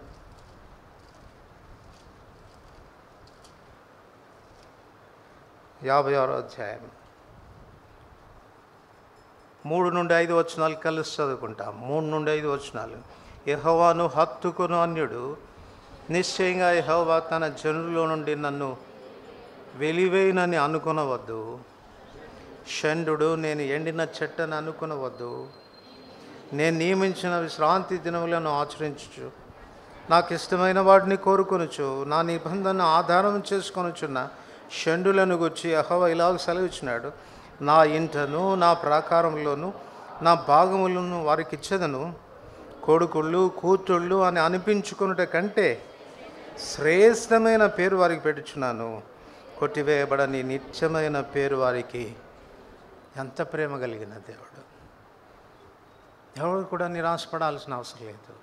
[SPEAKER 1] 56వ అధ్యాయం 3 నుండి 5 వచనాలు కలిసి చదువుకుంటాం. 3 నుండి 5 వచనాలు. యెహోవాను హత్తుకును అన్యుడు నిశ్చయంగా యెహోవా తన జనుల్లో నుండి నన్ను వెలివేయనని అనుకునవద్దు. షండు నేను ఎండిన చెట్టని అనుకునవద్దు. నేను నియమించిన విశ్రాంతి దినములను ఆచరించు నాకు ఇష్టమైన వాడిని కోరుకొనుచు నా నిబంధన ఆధారం చేసుకొనుచున్న షండులను గుర్చి యెహోవా ఇలాగ సెలవిచ్చినాడు, నా ఇంటను నా ప్రాకారంలోను నా భాగములను వారికి ఇచ్చేదను. కొడుకుళ్ళు కూతుళ్ళు అని అనిపించుకున్నట కంటే శ్రేష్టమైన పేరు వారికి పెట్టుచున్నాను. కొట్టివేయబడని నిత్యమైన పేరు వారికి. ఎంత ప్రేమ కలిగిన దేవుడు! ఎవరు కూడా నిరాశపడాల్సిన అవసరం లేదు.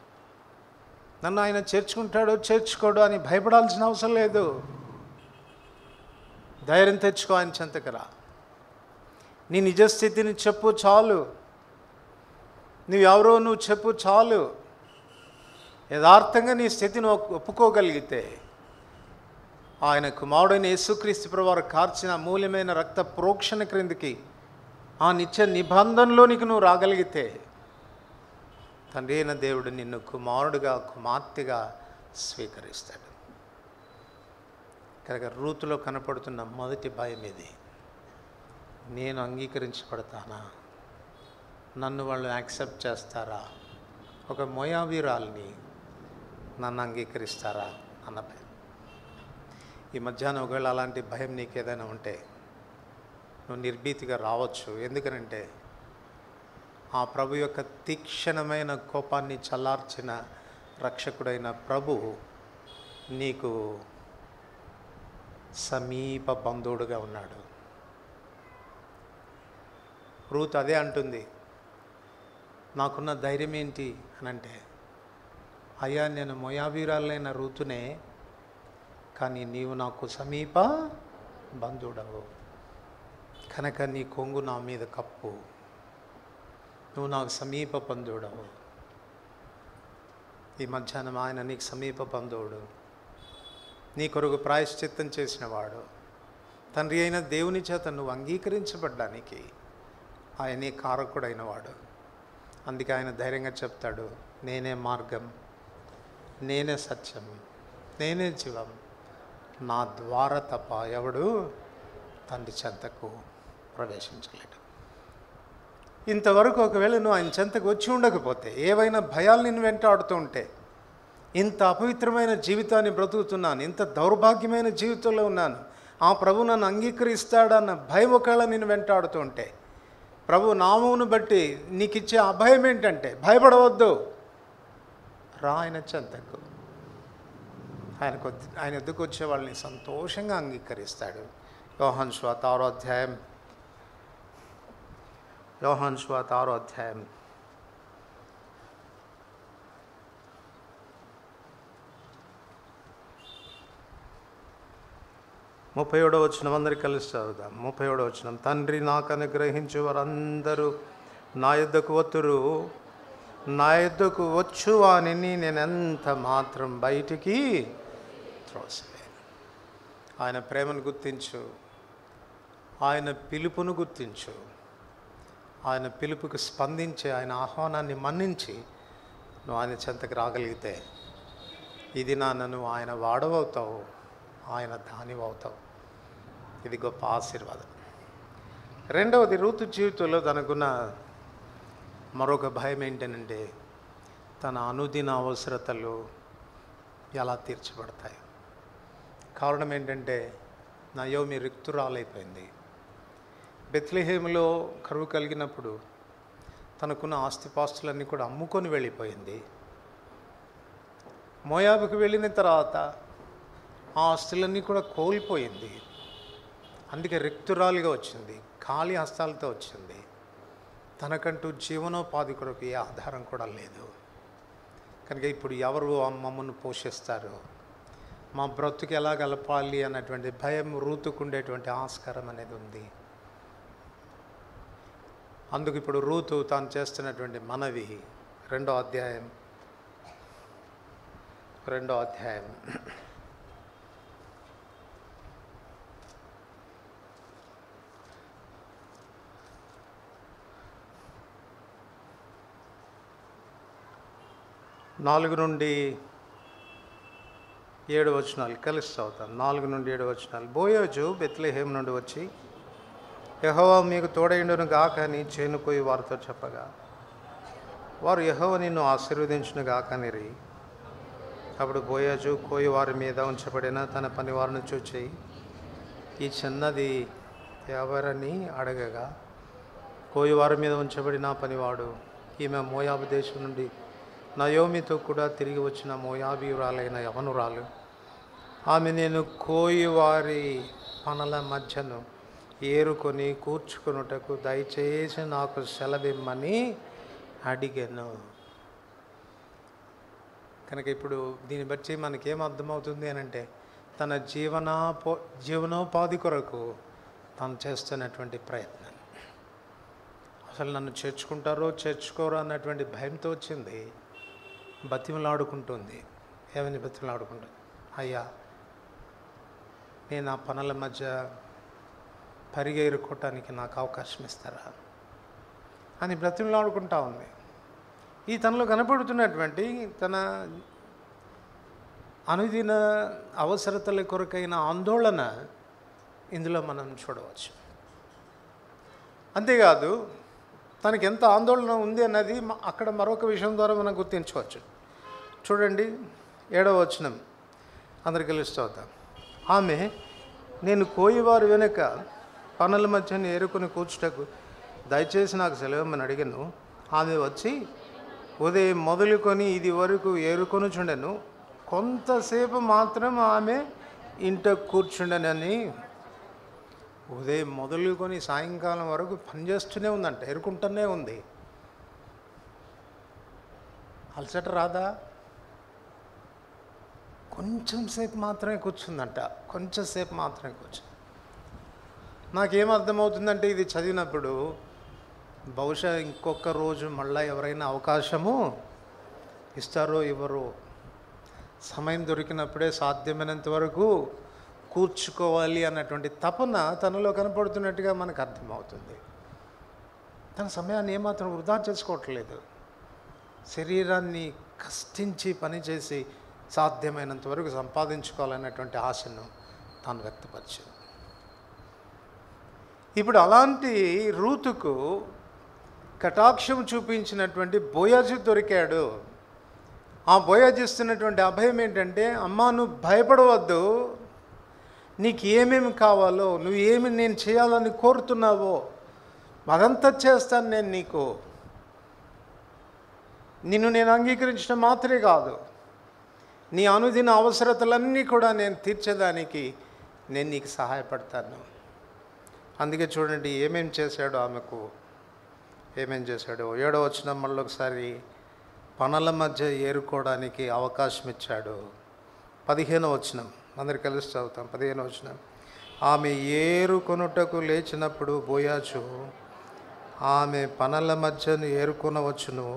[SPEAKER 1] నన్ను ఆయన చేర్చుకుంటాడో చేర్చుకోడు అని భయపడాల్సిన అవసరం లేదు. ధైర్యం తెచ్చుకో, ఆయన చెంతకు రా. నీ నిజస్థితిని చెప్పు చాలు. నువ్వెవరో నువ్వు చెప్పు చాలు. యథార్థంగా నీ స్థితిని ఒప్పుకోగలిగితే ఆయన కుమారుడైన యేసుక్రీస్తు ప్రభువారు కార్చిన అమూల్యమైన రక్త ప్రోక్షణ క్రిందికి, ఆ నిత్య నిబంధనలోనికి నువ్వు రాగలిగితే తండ్రి అయిన దేవుడు నిన్ను కుమారుడుగా కుమార్తెగా స్వీకరిస్తాడు. కనుక రూతులో కనపడుతున్న మొదటి భయం ఇది. నేను అంగీకరించబడతానా? నన్ను వాళ్ళు యాక్సెప్ట్ చేస్తారా? ఒక మోయాబీరాల్ని నన్ను అంగీకరిస్తారా అన్న భయం. ఈ మధ్యాహ్నం ఒకవేళ అలాంటి భయం నీకు ఏదైనా ఉంటే నువ్వు నిర్భీతిగా రావచ్చు. ఎందుకనంటే ఆ ప్రభు యొక్క తీక్షణమైన కోపాన్ని చల్లార్చిన రక్షకుడైన ప్రభు నీకు సమీప బంధువుడుగా ఉన్నాడు. రూత్ అదే అంటుంది, నాకున్న ధైర్యం ఏంటి అని అంటే, అయ్యా నేను మోయాబీరాలైన రూతునే, కానీ నీవు నాకు సమీప బంధువుడవు కనుక నీ కొంగు నా మీద కప్పు. నువ్వు నాకు సమీప బంధువుడవు. ఈ మధ్యాహ్నం ఆయన నీకు సమీప బంధువుడు, నీ కొరకు ప్రాయశ్చిత్తం చేసినవాడు. తండ్రి అయిన దేవుని చేత నువ్వు అంగీకరించబడ్డానికి ఆయనే కారకుడైన వాడు. అందుకే ఆయన ధైర్యంగా చెప్తాడు, నేనే మార్గం, నేనే సత్యం, నేనే జీవం, నా ద్వారా తప్ప ఎవడు తండ్రి చెంతకు ప్రవేశించలేడు. ఇంతవరకు ఒకవేళ నువ్వు ఆయన చెంతకు వచ్చి ఉండకపోతే, ఏవైనా భయాలు నిన్ను వెంటాడుతూ ఉంటే, ఇంత అపవిత్రమైన జీవితాన్ని బ్రతుకుతున్నాను, ఇంత దౌర్భాగ్యమైన జీవితంలో ఉన్నాను, ఆ ప్రభు నన్ను అంగీకరిస్తాడన్న భయం ఒకవేళ నిన్ను వెంటాడుతూ ఉంటే, ప్రభు నామమును బట్టి నీకు ఇచ్చే అభయం ఏంటంటే, భయపడవద్దు, రా ఆయన చెంతకు. ఆయన ఎద్దుకు వచ్చే వాళ్ళని సంతోషంగా అంగీకరిస్తాడు. యోహాను సువార్త 6వ అధ్యాయం 37వ వచనం అందరికీ కలిసి చదువుదాం. 37వ వచనం, తండ్రి నాకు అనుగ్రహించు వారందరూ నా యొద్దకు వత్తురు, నా యొద్దకు వచ్చు వానిని నేను ఎంత మాత్రం బయటికి త్రోసివేయను. ఆయన ప్రేమను గుర్తించు, ఆయన పిలుపును గుర్తించు, ఆయన పిలుపుకు స్పందించి ఆయన ఆహ్వానాన్ని మన్నించి నువ్వు ఆయన చెంతకు రాగలిగితే ఇది నన్ను ఆయన వాడవవుతావు, ఆయన దానివవుతావు. ఇది గొప్ప ఆశీర్వాదం. రెండవది, రూతు జీవితంలో తనకున్న మరొక భయం ఏంటంటే, తన అనుదిన అవసరతలు ఎలా తీర్చబడతాయి. కారణం ఏంటంటే, నయోమి రిక్తురాలైపోయింది. బెత్లెహేములో కరువు కలిగినప్పుడు తనకున్న ఆస్తిపాస్తులన్నీ కూడా అమ్ముకొని వెళ్ళిపోయింది. మోయాబుకు వెళ్ళిన తర్వాత ఆ ఆస్తులన్నీ కూడా కోల్పోయింది. అందుకే రిక్తురాలుగా వచ్చింది, ఖాళీ హస్తాలతో వచ్చింది. తనకంటూ జీవనోపాధి కొరకు ఏ ఆధారం కూడా లేదు. కనుక ఇప్పుడు ఎవరు మమ్మల్ని పోషిస్తారు, మా బ్రతుకు ఎలా గలపాలి అన్నటువంటి భయం రూతుకుండేటువంటి ఆస్కారం అనేది ఉంది. అందుకు ఇప్పుడు రూతు తాను చేస్తున్నటువంటి మనవి 2వ అధ్యాయం 4 నుండి 7 వచనాలు కలిసి చదువుతాను. 4 నుండి 7 వచనాలు. బోయోజు బెత్లెహేము నుండి వచ్చి, యెహోవా మీకు తోడైండును గాక అని చేనుకోయి వారితో చెప్పగా, వారు యెహోవా నిన్ను ఆశీర్వదించును గాక అనిరి. అప్పుడు బోయజు కోయి వారి మీద ఉంచబడిన తన పనివారిని చూచి, ఈ చిన్నది ఎవరని అడగగా, కోయి వారి మీద ఉంచబడిన పనివాడు, ఈమె మోయాబు దేశం నుండి నయోమితో కూడా తిరిగి వచ్చిన మోయాబీయురాలైన యవనురాలు. ఆమె నేను కోయి వారి పనుల మధ్యను ఏరుకొని కూర్చుకొనుటకు దయచేసి నాకు సెలవిమ్మని అడిగాను. కనుక ఇప్పుడు దీన్ని బట్టి మనకేం అర్థమవుతుంది అని అంటే, తన జీవనోపాధి కొరకు తను చేస్తున్నటువంటి ప్రయత్నం. అసలు నన్ను చేర్చుకుంటారో చేర్చుకోరో అన్నటువంటి భయంతో వచ్చింది. బతిమలాడుకుంటుంది. ఏమని బతిమలాడుకుంటుంది? అయ్యా, నేను ఆ పనుల మధ్య పరిగెరుకోవటానికి నాకు అవకాశం ఇస్తారా అని బ్రతిమలాడుకుంటా ఉంది. ఈ తనలో కనపడుతున్నటువంటి తన అనుదిన అవసరతల కొరకైన ఆందోళన ఇందులో మనం చూడవచ్చు. అంతేకాదు, తనకి ఎంత ఆందోళన ఉంది అన్నది అక్కడ మరొక విషయం ద్వారా మనం గుర్తించవచ్చు. చూడండి, 7వ వచనం అందరికీ తెలుస్తాం. ఆమె నేను కోయివారు వెనుక పనుల మధ్యన ఏరుకొని కూర్చుటకు దయచేసి నాకు సెలవుమని అడిగాను. ఆమె వచ్చి ఉదయం మొదలుకొని ఇది వరకు ఏరుకొని చుండెను, కొంతసేపు మాత్రం ఆమె ఇంట కూర్చుండెనని. ఉదయం మొదలుకొని సాయంకాలం వరకు పనిచేస్తూనే ఉందంట, ఏరుకుంటూనే ఉంది. అలసట రాదా? కొంచెం సేపు మాత్రమే కూర్చుందంట, కొంచెం సేపు మాత్రమే కూర్చుంది. నాకేం అర్థమవుతుందంటే, ఇది చదివినప్పుడు బహుశా ఇంకొక రోజు మళ్ళీ ఎవరైనా అవకాశము ఇస్తారో ఇవ్వరో, సమయం దొరికినప్పుడే సాధ్యమైనంత వరకు కూర్చుకోవాలి అన్నటువంటి తపన తనలో కనపడుతున్నట్టుగా మనకు అర్థమవుతుంది. తన సమయాన్ని ఏమాత్రం వృధా చేసుకోవట్లేదు. శరీరాన్ని కష్టించి పనిచేసి సాధ్యమైనంత వరకు సంపాదించుకోవాలన్నటువంటి ఆశను తాను వ్యక్తపరిచింది. ఇప్పుడు అలాంటి రూతుకు కటాక్షం చూపించినటువంటి బోయజు దొరికాడు. ఆ బోయజు ఇస్తున్నటువంటి అభయం ఏంటంటే, అమ్మా నువ్వు భయపడవద్దు, నీకు ఏమేమి కావాలో, నువ్వు ఏమి నేను చేయాలని కోరుతున్నావో అదంతా చేస్తాను నేను నీకు. నిన్ను నేను అంగీకరించడం మాత్రమే కాదు, నీ అనుదిన అవసరతలన్నీ కూడా నేను తీర్చేదానికి నేను నీకు సహాయపడతాను. అందుకే చూడండి ఏమేం చేశాడో ఆమెకు, ఏమేం చేశాడో. 7వ వచనం మళ్ళీ ఒకసారి పనుల మధ్య ఏరుకోవడానికి అవకాశం ఇచ్చాడు. 15వ వచనం అందరు కలిసి చదువుతాం. 15వ వచనం ఆమె ఏరుకొనుటకు లేచినప్పుడు బోయాజు ఆమె పనుల మధ్యను ఏరుకొనవచ్చును,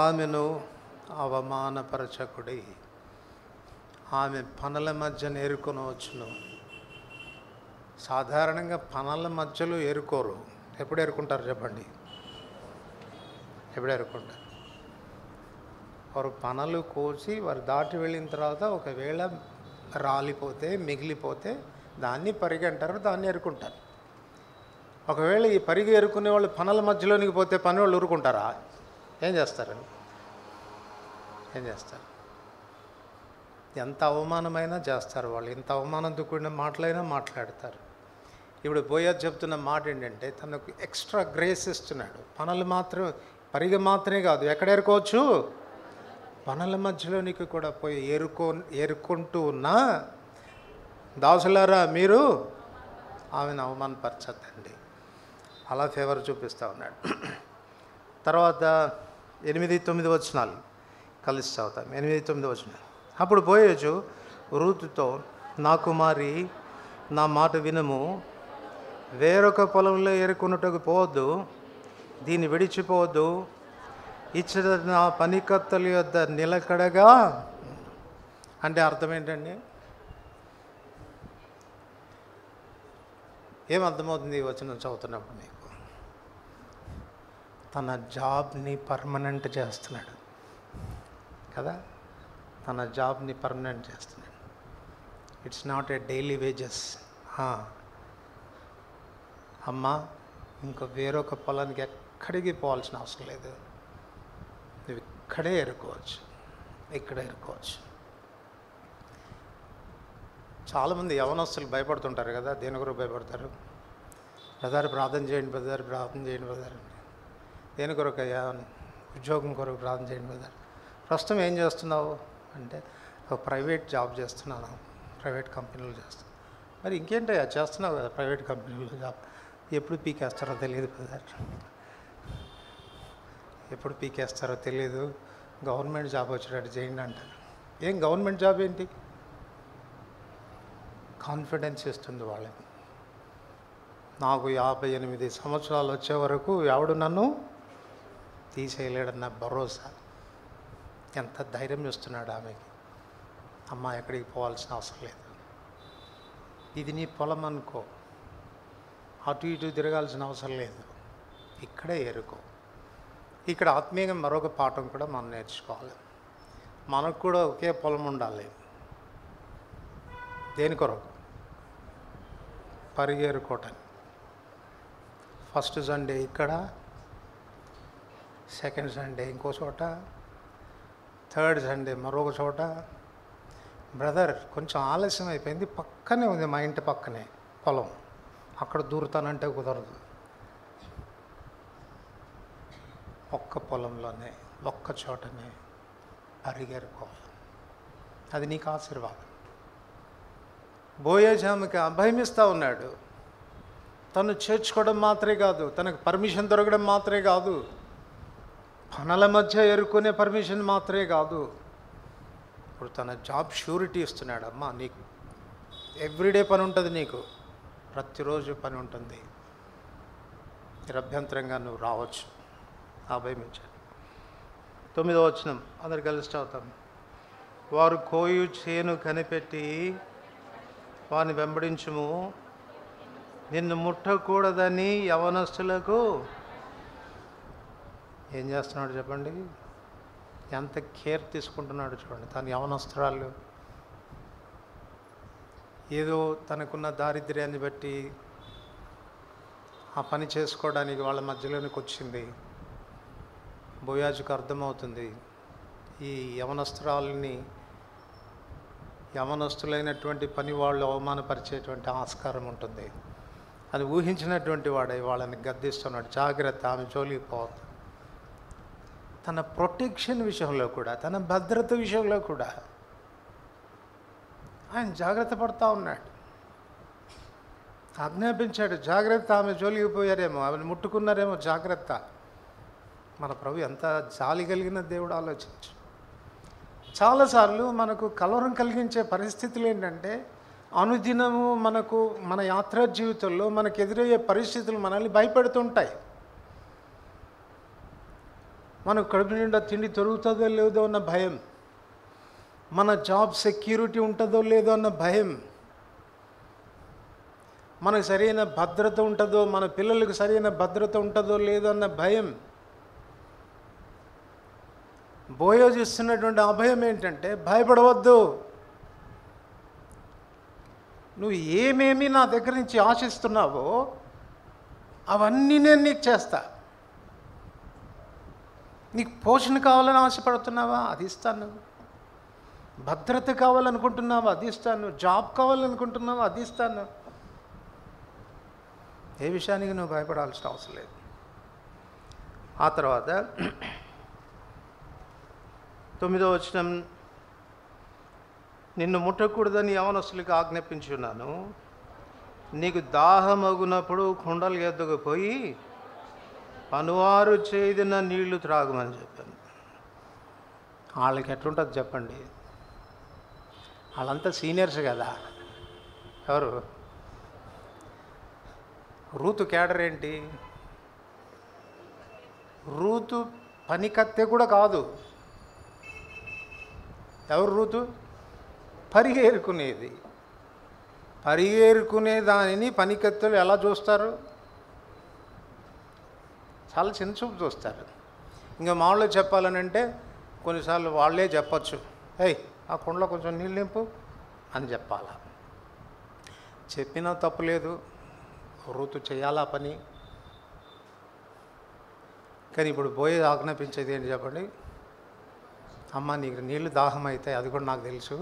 [SPEAKER 1] ఆమెను అవమానపరచకుడి. ఆమె పనుల మధ్యను ఏరుకొనవచ్చును. సాధారణంగా పనుల మధ్యలో ఏరుకోరు. ఎప్పుడు ఏరుకుంటారు చెప్పండి? ఎప్పుడు ఏరుకుంటారు? వారు పనులు కోసి వారు దాటి వెళ్ళిన తర్వాత ఒకవేళ రాలిపోతే మిగిలిపోతే దాన్ని పరిగి అంటారు, దాన్ని ఏరుకుంటారు. ఒకవేళ ఈ పరిగి ఏరుకునే వాళ్ళు పనుల మధ్యలోనికి పోతే పని వాళ్ళు ఊరుకుంటారా? ఏం చేస్తారు? ఏం చేస్తారు? ఎంత అవమానమైనా చేస్తారు వాళ్ళు. ఎంత అవమానంతో కూడిన మాటలైనా మాట్లాడతారు. ఇప్పుడు బోయజ్ చెప్తున్న మాట ఏంటంటే, తనకు ఎక్స్ట్రా గ్రేస్ ఇస్తున్నాడు. పనులు మాత్రం పరిగె మాత్రమే కాదు, ఎక్కడ ఏరుకోవచ్చు? పనుల మధ్యలోనికి కూడా పోయి ఏరుకుంటూ ఉన్నా దాసులారా మీరు ఆమెను అవమానపరచద్దండి. అలా ఫేవర్ చూపిస్తూ ఉన్నాడు. తర్వాత 8-9 వచనాలు కలిసి చదువుతాం. 8-9 వచనాలు. అప్పుడు బోయజు రూతుతో, నా కుమారి నా మాట వినుము, వేరొక పొలంలో ఏరుకున్నట్టుకు పోవద్దు, దీన్ని విడిచిపోవద్దు, ఇచ్చిన నా పనికత్తల యొద్ద నిలకడగా. అంటే అర్థం ఏంటండి? ఏం అర్థమవుతుంది ఈ వచనం చదువుతున్నప్పుడు మీకు? తన జాబ్ని పర్మనెంట్ చేస్తున్నాడు కదా, తన జాబ్ని పర్మనెంట్ చేస్తున్నాడు. It's not a daily wages. అమ్మా ఇంకో వేరొక పొలానికి ఎక్కడికి పోవాల్సిన అవసరం లేదు, నువ్వు ఇక్కడే ఏరుకోవచ్చు, ఇక్కడ ఇరుకోవచ్చు. చాలామంది యవనస్తులు భయపడుతుంటారు కదా. దేని కొరకు భయపడతారు? బ్రదర్ ప్రార్థన చేయండి, బ్రదర్ ప్రార్థన చేయండి బ్రదర్. దేని కొరకు అయ్యా? ఉద్యోగం కొరకు ప్రార్థన చేయండి బ్రదర్. ప్రస్తుతం ఏం చేస్తున్నావు అంటే, ఒక ప్రైవేట్ జాబ్ చేస్తున్నాను, ప్రైవేట్ కంపెనీలో చేస్తాను. మరి ఇంకేంటయ్యా చేస్తున్నావు కదా ప్రైవేట్ కంపెనీలో జాబ్, ఎప్పుడు పీకేస్తారో తెలియదు బ్రదర్, ఎప్పుడు పీకేస్తారో తెలియదు, గవర్నమెంట్ జాబ్ వచ్చేటట్టు చేయండి అంటారు. ఏం గవర్నమెంట్ జాబ్ ఏంటి? కాన్ఫిడెన్స్ ఇస్తుంది వాళ్ళకి. నాకు 58 సంవత్సరాలు వచ్చే వరకు ఎవడు నన్ను తీసేయలేడన్న భరోసా. ఎంత ధైర్యం ఇస్తున్నాడు ఆమెకి. అమ్మ ఎక్కడికి పోవాల్సిన అవసరం లేదు, ఇది నీ పొలం అనుకో, అటు ఇటు తిరగాల్సిన అవసరం లేదు, ఇక్కడే ఏరుకో. ఇక్కడ ఆత్మీయంగా మరొక పాఠం కూడా మనం నేర్చుకోవాలి. మనకు కూడా ఒకే పొలం ఉండాలి. దేని కొరకు? పరిగేరుకోవటానికి. ఫస్ట్ సండే ఇక్కడ, సెకండ్ సండే ఇంకో చోట, థర్డ్ సండే మరొక చోట. బ్రదర్ కొంచెం ఆలస్యం అయిపోయింది, పక్కనే ఉంది, మా ఇంటి పక్కనే పొలం, అక్కడ దూరుతానంటే కుదరదు. ఒక్క పొలంలోనే ఒక్క చోటనే పరిగెరుకోవాలి. అది నీకు ఆశీర్వాదం. బోయజు ఆమెకి అభయమిస్తూ ఉన్నాడు. తను చేర్చుకోవడం మాత్రమే కాదు, తనకు పర్మిషన్ దొరకడం మాత్రమే కాదు, పనుల మధ్య ఎరుకునే పర్మిషన్ మాత్రమే కాదు, ఇప్పుడు తన జాబ్ షూరిటీ ఇస్తున్నాడు. అమ్మా నీకు ఎవ్రీడే పని ఉంటుంది, నీకు ప్రతిరోజు పని ఉంటుంది, నిరభ్యంతరంగా నువ్వు రావచ్చు. అభయం ఇచ్చాడు. 9వ వచనం అందరు కలిసి చదువుతాం. వారు కోయు చేను కనిపెట్టి వారిని వెంబడించుము, నిన్ను ముట్టకూడదని యవనస్తులకు. ఏం చేస్తున్నాడు చెప్పండి? ఎంత కేర్ తీసుకుంటున్నాడు చూడండి. తన యవనస్తురాలు ఏదో తనకున్న దారిద్ర్యాన్ని బట్టి ఆ పని చేసుకోవడానికి వాళ్ళ మధ్యలోనికి వచ్చింది. బోయాజుకు అర్థమవుతుంది, ఈ యవనస్తులైనటువంటి పని వాళ్ళు అవమానపరిచేటువంటి ఆస్కారం ఉంటుంది. అది ఊహించినటువంటి వాడై వాళ్ళని గద్దిస్తున్నాడు. జాగ్రత్త, ఆమె జోలికి పోవద్దు. తన ప్రొటెక్షన్ విషయంలో కూడా, తన భద్రత విషయంలో కూడా ఆయన జాగ్రత్త పడుతూ ఉన్నాడు. ఆజ్ఞాపించాడు, జాగ్రత్త, ఆమె జోలికి పోయారేమో, ఆమెను ముట్టుకున్నారేమో, జాగ్రత్త. మన ప్రభు ఎంత జాలి కలిగిన దేవుడు ఆలోచించు. చాలాసార్లు మనకు కలవరం కలిగించే పరిస్థితులు ఏంటంటే, అనుదినము మన యాత్రా జీవితంలో మనకు ఎదురయ్యే పరిస్థితులు మనల్ని భయపెడుతుంటాయి. మనకు కడుపు నిండా తిండి దొరుకుతుందో లేదో అన్న భయం, మన జాబ్ సెక్యూరిటీ ఉంటుందో లేదో అన్న భయం, మనకు సరైన భద్రత ఉంటుందో, మన పిల్లలకు సరైన భద్రత ఉంటుందో లేదో అన్న భయం. బోయోజు ఇస్తున్నటువంటి అభయం ఏంటంటే, భయపడవద్దు, నువ్వు ఏమేమి నా దగ్గర నుంచి ఆశిస్తున్నావో అవన్నీ నేను నీకు చేస్తా. నీకు పోషణ కావాలని ఆశపడుతున్నావా? అది ఇస్తాను. భద్రత కావాలనుకుంటున్నావా? అది ఇస్తాను. జాబ్ కావాలనుకుంటున్నావా? అది ఇస్తాను. ఏ విషయానికి నువ్వు భయపడాల్సిన అవసరం లేదు. ఆ తర్వాత 9వ వచనం, నిన్ను ముట్టకూడదని యవనస్తులకు ఆజ్ఞాపించున్నాను, నీకు దాహమగునప్పుడు కుండలు ఎద్దుకుపోయి పనువారు చేదిన నీళ్లు త్రాగమని చెప్పాను. వాళ్ళకి ఎట్లుంటుంది చెప్పండి? వాళ్ళంతా సీనియర్స్ కదా. ఎవరు? రూతు క్యాడర్ ఏంటి? రూతు పనికత్తె కూడా కాదు. ఎవరు రూతు? పరిగేరుకునే దానిని పనికత్తెలు ఎలా చూస్తారు? చాలా చిన్న చూపు చూస్తారు. ఇంకా మామూలుగా చెప్పాలనంటే కొన్నిసార్లు వాళ్ళే చెప్పచ్చు, ఏయ్ ఆ కుండలో కొంచెం నీళ్ళు నింపు అని చెప్పాల. చెప్పినా తప్పులేదు, రూతు చేయాలా పని. కానీ ఇప్పుడు బోయే ఆజ్ఞాపించేది ఏంటి చెప్పండి? అమ్మ నీకు నీళ్లు దాహం అయితే, అది కూడా నాకు తెలుసు,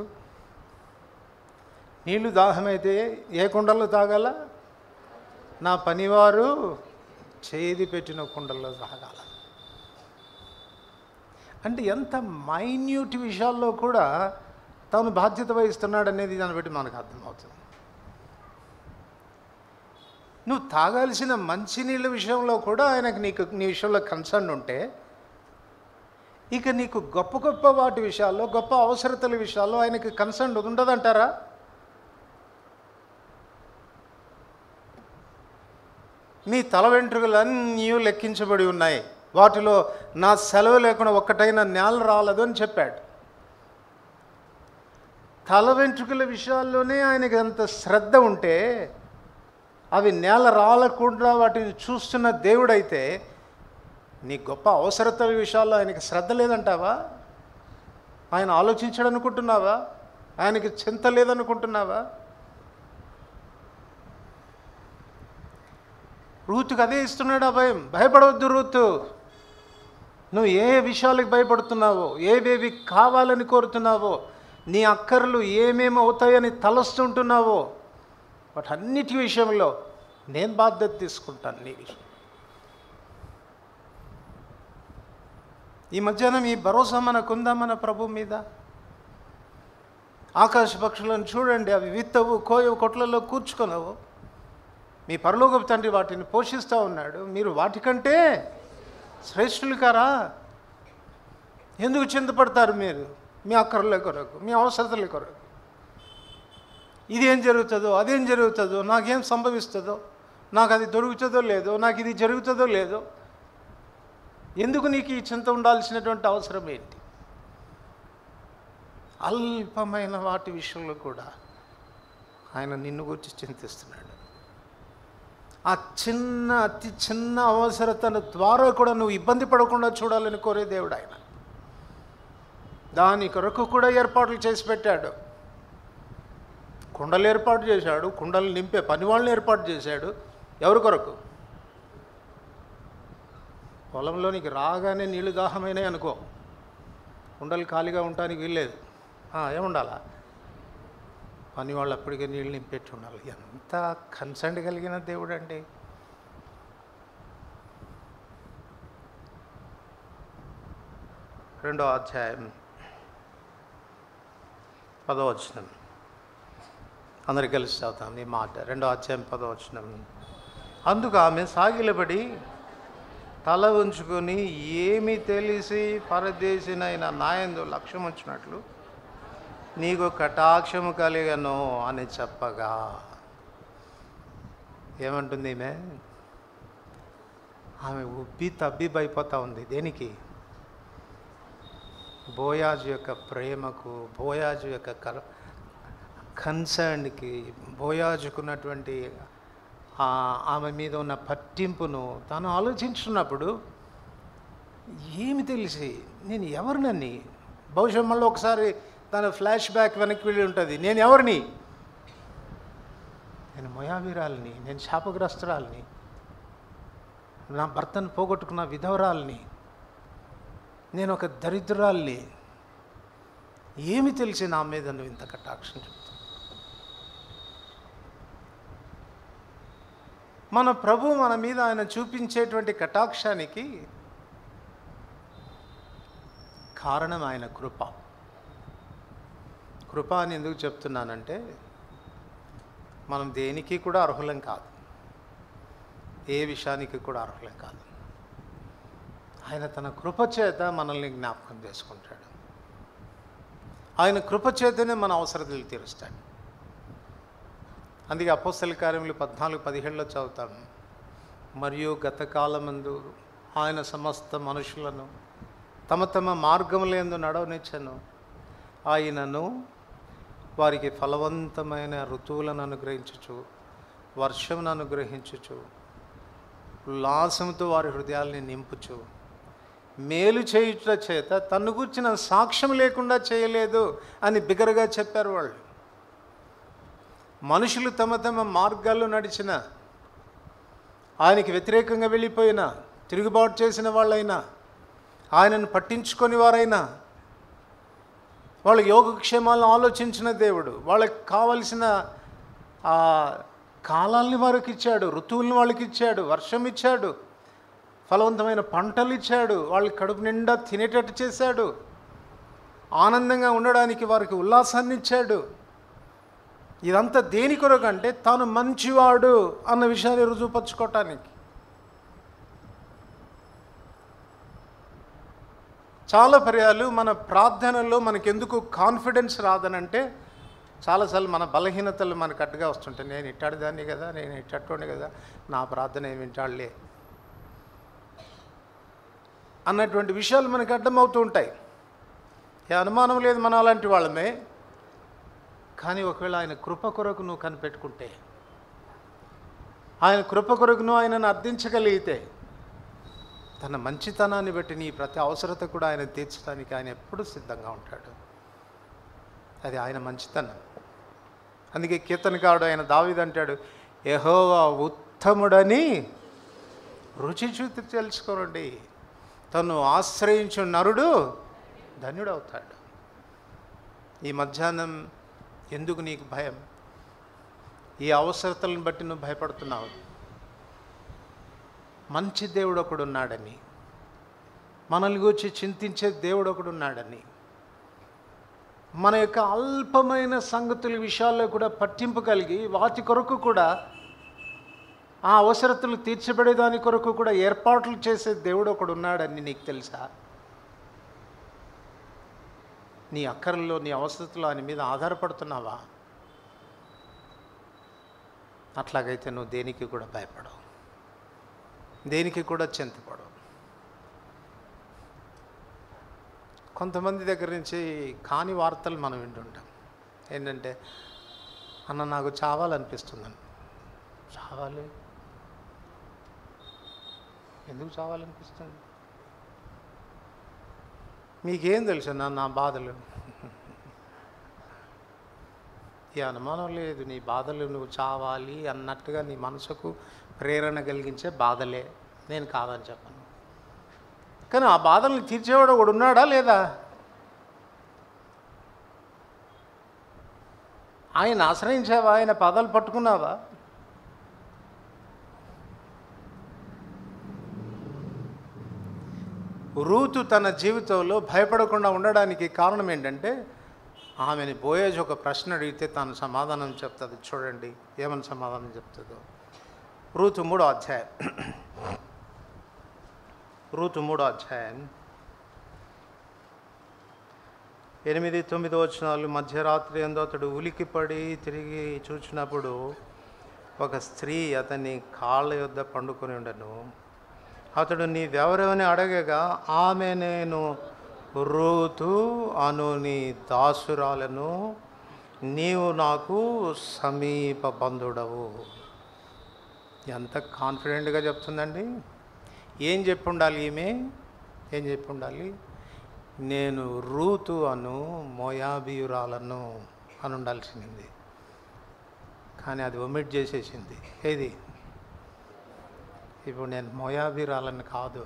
[SPEAKER 1] నీళ్లు దాహమైతే ఏ కుండల్లో తాగాల? నా పనివారు చేది పెట్టిన కుండల్లో తాగాల. అంటే ఎంత మైన్యూట్ విషయాల్లో కూడా తాను బాధ్యత వహిస్తున్నాడు అనేది దాన్ని బట్టి మనకు అర్థమవుతుంది. నువ్వు తాగాల్సిన మంచినీళ్ళ విషయంలో కూడా ఆయనకు నీ విషయంలో కన్సర్న్ ఉంటే, ఇక నీకు గొప్ప గొప్ప వాటి విషయాల్లో, గొప్ప అవసరతల విషయాల్లో ఆయనకి కన్సర్న్ ఉండదంటారా? నీ తల వెంట్రుకలన్నీ లెక్కించబడి ఉన్నాయి, వాటిలో నా సెలవు లేకుండా ఒక్కటైనా నేల రాలదు అని చెప్పాడు. తల వెంట్రుకల విషయాల్లోనే ఆయనకి అంత శ్రద్ధ ఉంటే, అవి నేల రాలకుండా వాటిని చూస్తున్న దేవుడైతే, నీ గొప్ప అవసరతల విషయాల్లో ఆయనకి శ్రద్ధ లేదంటావా? ఆయన ఆలోచించడు అనుకుంటున్నావా? ఆయనకి చింత లేదనుకుంటున్నావా? రూతుకు అదే ఇస్తున్నాడు అభయం. భయపడవద్దు రూతు, నువ్వు ఏ విషయాలకు భయపడుతున్నావో, ఏవేవి కావాలని కోరుతున్నావో, నీ అక్కర్లు ఏమేమి అవుతాయని తలస్తుంటున్నావో, వాటన్నిటి విషయంలో నేను బాధ్యత తీసుకుంటాను నీ విషయం. ఈ మధ్యాహ్నం ఈ భరోసా మనకుందా మన ప్రభు మీద? ఆకాశ పక్షులను చూడండి, అవి విత్తవు, కోయవు, కొట్లలో కూర్చుకొనవు, మీ పరలోకపు తండ్రి వాటిని పోషిస్తూ ఉన్నాడు. మీరు వాటికంటే శ్రేష్ఠులు కారా? ఎందుకు చింతపడతారు మీరు మీ అక్కర్ల కొరకు, మీ అవసరతల కొరకు? ఇదేం జరుగుతుందో, అదేం జరుగుతుందో, నాకేం సంభవిస్తుందో, నాకు అది దొరుకుతుందో లేదో, నాకు ఇది జరుగుతుందో లేదో, ఎందుకు నీకు ఈ చింత ఉండాల్సినటువంటి అవసరం ఏంటి? అల్పమైన వాటి విషయంలో కూడా ఆయన నిన్ను గురించి చింతిస్తున్నాడు. ఆ అతి చిన్న అవసరతల ద్వారా కూడా నువ్వు ఇబ్బంది పడకుండా చూడాలని కోరే దేవుడు ఆయన. దాని కొరకు కూడా ఏర్పాట్లు చేసి పెట్టాడు. కుండలు ఏర్పాటు చేశాడు, కుండలు నింపే పని వాళ్ళని ఏర్పాటు చేశాడు. ఎవరి కొరకు? పొలంలోనికి రాగానే నీళ్లు దాహమైనాయి అనుకో, కుండలు ఖాళీగా ఉండటానికి వీల్లేదు. ఏముండాలా? పని వాళ్ళు అప్పటికే నీళ్ళు నింపెట్టి ఉండాలి. ఎంత కన్సర్న్ కలిగిన దేవుడు అండి. రెండో అధ్యాయం 10వ వచనం, అందరికి కలిసి చదువుతాం ఈ మాట. 2వ అధ్యాయం 10వ వచనం. అందుకు ఆమె సాగిలబడి తల ఉంచుకొని, ఏమి తెలిసి పరదేశినైన నాయందు లక్ష్యం వచ్చినట్లు నీకు కటాక్షము కలిగను అని చెప్పగా. ఏమంటుంది ఈమె? ఆమె ఉబ్బి తబ్బిబైపోతూ ఉంది. దేనికి? బోయాజు యొక్క ప్రేమకు, బోయాజు యొక్క కన్సర్న్కి, బోయాజుకున్నటువంటి ఆమె మీద ఉన్న పట్టింపును తాను ఆలోచించున్నప్పుడు, ఏమి తెలిసి నేను ఎవరినని, బహుశా మళ్ళీ ఒకసారి తన ఫ్లాష్ బ్యాక్ వెనక్కి వెళ్ళి ఉంటుంది. నేను ఎవరిని? నేను మొయాబీరాల్ని, నేను శాపగ్రస్తురాల్ని, నా భర్తను పోగొట్టుకున్న విధవరాల్ని, నేను ఒక దరిద్రురాల్ని. ఏమి తెలిసి నా మీద నువ్వు ఇంత కటాక్షం చెప్తావు? మన ప్రభు మన మీద ఆయన చూపించేటువంటి కటాక్షానికి కారణం ఆయన కృప. కృప అని ఎందుకు చెప్తున్నానంటే, మనం దేనికి కూడా అర్హులం కాదు, ఏ విషయానికి కూడా అర్హులం కాదు. ఆయన తన కృప చేత మనల్ని జ్ఞాపకం చేసుకుంటాడు. ఆయన కృప చేతనే మన అవసరతలు తీరుస్తాడు. అందుకే అపోస్తల కార్యములు 14:17 చదువుతాము. మరియు గతకాలమందు ఆయన సమస్త మనుషులను తమ తమ మార్గములందు నడవనిచ్చెను. ఆయనను వారికి ఫలవంతమైన ఋతువులను అనుగ్రహించుచు, వర్షమును అనుగ్రహించుచు, ఉల్లాసంతో వారి హృదయాల్ని నింపుచు, మేలు చేయుట చేత తన్ను గూర్చిన సాక్ష్యం లేకుండా చేయలేదు అని బిగరగా చెప్పారు వాళ్ళు. మనుషులు తమ తమ మార్గాల్లో నడిచిన, ఆయనకి వ్యతిరేకంగా వెళ్ళిపోయినా, తిరుగుబాటు చేసిన వాళ్ళైనా, ఆయనను పట్టించుకొని వారైనా, వాళ్ళ యోగక్షేమాలను ఆలోచించిన దేవుడు. వాళ్ళకి కావలసిన కాలాల్ని వారికి ఇచ్చాడు, ఋతువుల్ని వాళ్ళకి ఇచ్చాడు, వర్షం ఇచ్చాడు, ఫలవంతమైన పంటలు ఇచ్చాడు, వాళ్ళకి కడుపు నిండా తినేటట్టు చేశాడు, ఆనందంగా ఉండడానికి వారికి ఉల్లాసాన్ని ఇచ్చాడు. ఇదంతా దేని కొరకు అంటే తాను మంచివాడు అన్న విషయాన్ని రుజువుపరచుకోవటానికి. చాలా పర్యాలు మన ప్రార్థనలో మనకెందుకు కాన్ఫిడెన్స్ రాదనంటే, చాలాసార్లు మన బలహీనతలు మనకు అడ్డుగా వస్తుంటాయి. నేను ఇట్టాడిదాన్ని కదా, నేను ఇట్టోండి కదా, నా ప్రార్థన ఏమి వింటాడులే అన్నటువంటి విషయాలు మనకు అర్థమవుతూ ఉంటాయి. ఏ అనుమానం లేదు, మనం అలాంటి వాళ్ళమే. కానీ ఒకవేళ ఆయన కృప కొరకు నువ్వు కనిపెట్టుకుంటే, ఆయన కృప కొరకు నువ్వు ఆయనను అర్థించగలిగితే, తన మంచితనాన్ని బట్టి నీ ప్రతి అవసరత కూడా ఆయన తీర్చడానికి ఆయన ఎప్పుడూ సిద్ధంగా ఉంటాడు. అది ఆయన మంచితనం. అందుకే కీర్తనకారుడు ఆయన దావీదు అంటాడు, యెహోవా ఉత్తముడని రుచి చూసి తెలుసుకోనండి, తను ఆశ్రయించు నరుడు ధన్యుడవుతాడు. ఈ మధ్యాహ్నం ఎందుకు నీకు భయం? ఈ అవసరతలను బట్టి నువ్వు భయపడుతున్నావు. మంచి దేవుడు ఒకడు ఉన్నాడని, మనల్ని గురించి చింతించే దేవుడు ఒకడు ఉన్నాడని, మన యొక్క అల్పమైన సంగతుల విషయాల్లో కూడా పట్టింపు కలిగి వాటి కొరకు కూడా, ఆ అవసరతలు తీర్చబడేదాని కొరకు కూడా ఏర్పాట్లు చేసే దేవుడు ఒకడు ఉన్నాడని నీకు తెలుసా? నీ అక్కర్లో, నీ అవసరతలో ఆయన మీద ఆధారపడుతున్నావా? అట్లాగైతే నువ్వు దేనికి కూడా భయపడవు, దేనికి కూడా చింతపడవు. కొంతమంది దగ్గర నుంచి కాని వార్తలు మనం వింటుంటాం. ఏంటంటే, అన్న నాకు చావాలనిపిస్తుందని. చావాలి? ఎందుకు చావాలనిపిస్తుంది? మీకేం తెలుసు నా బాధలు? ఈ అనుమానం లేదు, నీ బాధలు నువ్వు చావాలి అన్నట్టుగా నీ మనసుకు ప్రేరణ కలిగించే బాధలే, నేను కాదని చెప్పను. కానీ ఆ బాధల్ని తీర్చేవాడు ఒకడు ఉన్నాడా లేదా? ఆయన ఆశ్రయించావా? ఆయన పాదాలు పట్టుకున్నావా? రూతు తన జీవితంలో భయపడకుండా ఉండడానికి కారణం ఏంటంటే, ఆమెని బోయేజ్ ఒక ప్రశ్న అడిగితే తాను సమాధానం చెప్తుంది. చూడండి ఏమని సమాధానం చెప్తుందో. రూతు 3వ అధ్యాయం, రూతు 3వ అధ్యాయం 8-9 వచనాలు. మధ్యరాత్రి యందు అతడు ఉలికిపడి తిరిగి చూచినప్పుడు ఒక స్త్రీ అతని కాళ్ళ యొద్ద పండుకొని ఉండెను. అతడు నీవెవరని అడగగా, ఆమె నేను రూతు అను నీ దాసురాలను, నీవు నాకు సమీప బంధుడవు. ఎంత కాన్ఫిడెంట్గా చెప్తుందండి. ఏం చెప్పి ఉండాలి ఈమె? ఏం చెప్పి ఉండాలి? నేను రూతు అను మోయాబీయురాలను అని ఉండాల్సింది. కానీ అది ఒమిట్ చేసేసింది. ఏది? ఇప్పుడు నేను మోయాబీరాలని కాదు,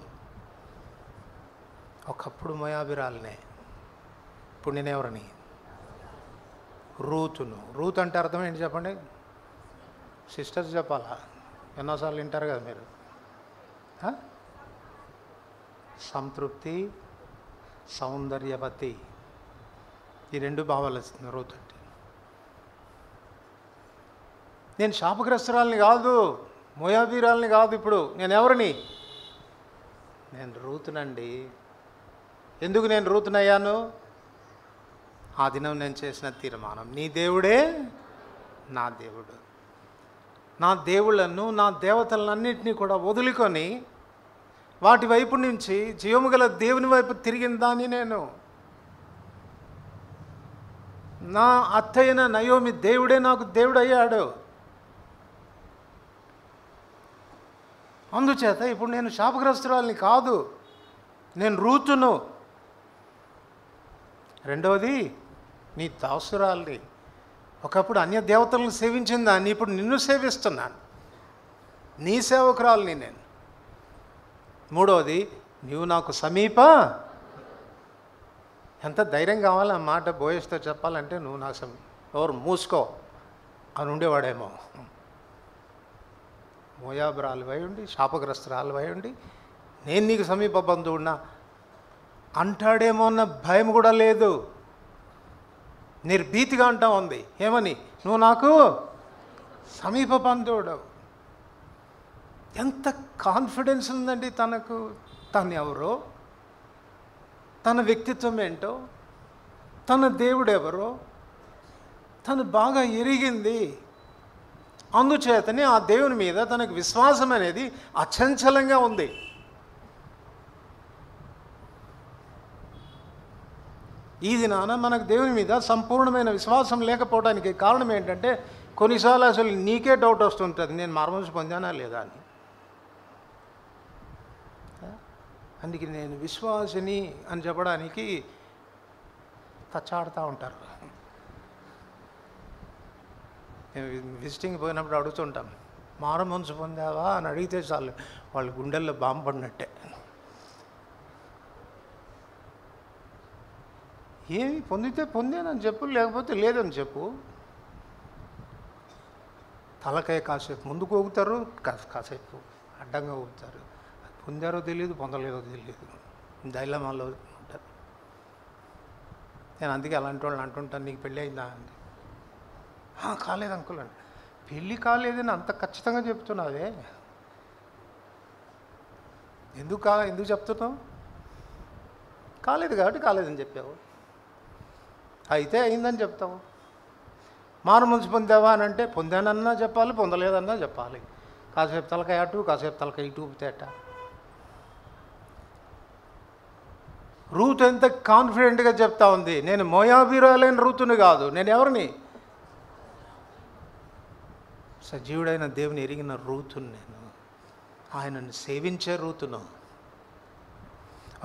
[SPEAKER 1] ఒకప్పుడు మోయాబీరాలనే. ఇప్పుడు నేనెవరని? రూతును. రూత్ అంటే అర్థం ఏంటి చెప్పండి? సిస్టర్స్ చెప్పాలా? ఎన్నోసార్లు వింటారు కదా మీరు. సంతృప్తి, సౌందర్యవతి, ఈ 2 భావాలు వస్తుంది రూత్ అంటే. నేను శాపగ్రస్తురాలని కాదు, మోయాబీరాలని కాదు. ఇప్పుడు నేను ఎవరిని? నేను రూతునండి. ఎందుకు నేను రూతునయ్యాను? ఆ దినం నేను చేసిన తీర్మానం, నీ దేవుడే నా దేవుడు. నా దేవుళ్ళను, నా దేవతలన్నింటినీ కూడా వదులుకొని వాటి వైపు నుంచి జీవము గల దేవుని వైపు తిరిగిన దాన్ని నేను. నా అత్తయ్యన నయోమి దేవుడే నాకు దేవుడు అయ్యాడు. అందుచేత ఇప్పుడు నేను శాపగ్రస్తురాల్ని కాదు, నేను రూతును. రెండవది, నీ దాసురాల్ని. ఒకప్పుడు అన్య దేవతలను సేవించిన దాన్ని ఇప్పుడు నిన్ను సేవిస్తున్నాను, నీ సేవకురాల్ని నేను. మూడవది, నీవు నాకు సమీప. ఎంత ధైర్యం కావాలి ఆ మాట బోయస్తో చెప్పాలంటే, నువ్వు నాకు ఎవరు మూసుకో అని ఉండేవాడేమో. మోయాబురాలు అయి ఉండి, శాపగ్రస్తురాలు అయి ఉండి, నేను నీకు సమీప బంధువున్నా అంటాడేమో అన్న భయం కూడా లేదు. నిర్భీతిగా అంటా ఉంది. ఏమని? నువ్వు నాకు సమీప బంధువుడు. ఎంత కాన్ఫిడెన్స్ ఉందండి తనకు. తను ఎవరో, తన వ్యక్తిత్వం ఏంటో, తన దేవుడు ఎవరో తను బాగా ఎరిగింది. అందుచేతనే ఆ దేవుని మీద తనకు విశ్వాసం అనేది అచంచలంగా ఉంది. ఈ దినాన మనకు దేవుని మీద సంపూర్ణమైన విశ్వాసం లేకపోవడానికి కారణం ఏంటంటే, కొన్నిసార్లు అసలు నీకే డౌట్ వస్తుంటుంది, నేను మారుమనసు పొందానా లేదా అని. అందుకే నేను విశ్వాసిని అని చెప్పడానికి తచ్చాడుతూ ఉంటారు. నేను విజిటింగ్ పోయినప్పుడు అడుగుతుంటాం, మారుమనసు పొందావా అని అడిగితే చాలు వాళ్ళ గుండెల్లో బాంబు పడినట్టే. ఏమి పొందితే పొందానని చెప్పు, లేకపోతే లేదని చెప్పు. తలకాయ కాసేపు ముందుకు ఊగుతారు, కాసేపు అడ్డంగా ఊగుతారు. పొందారో తెలియదు, పొందలేదో తెలియదు, డైలమాలో ఉంటారు. నేను అందుకే అలాంటి వాళ్ళని అంటుంటాను, నీకు పెళ్ళి అయిందా అండి? కాలేదు అంకుల్ అండి. పెళ్ళి కాలేదని అంత ఖచ్చితంగా చెప్తున్నావే, ఎందుకు చెప్తున్నావు? కాలేదు కాబట్టి కాలేదని చెప్పావు, అయితే అయిందని చెప్తావు. మారుమనసు పొందావా అని అంటే పొందానన్నా చెప్పాలి, పొందలేదన్నా చెప్పాలి. కాసేపు తలకాయ అటు, కాసేపు తలకాయ ఇటు ఊపితేట. రూతు ఎంత కాన్ఫిడెంట్గా చెప్తా ఉంది, నేను మోయాబీరాలైన రూతుని కాదు, నేను ఎవరిని? సజీవుడైన దేవుని ఎరిగిన రూతుని, నేను ఆయనను సేవించే రూతును.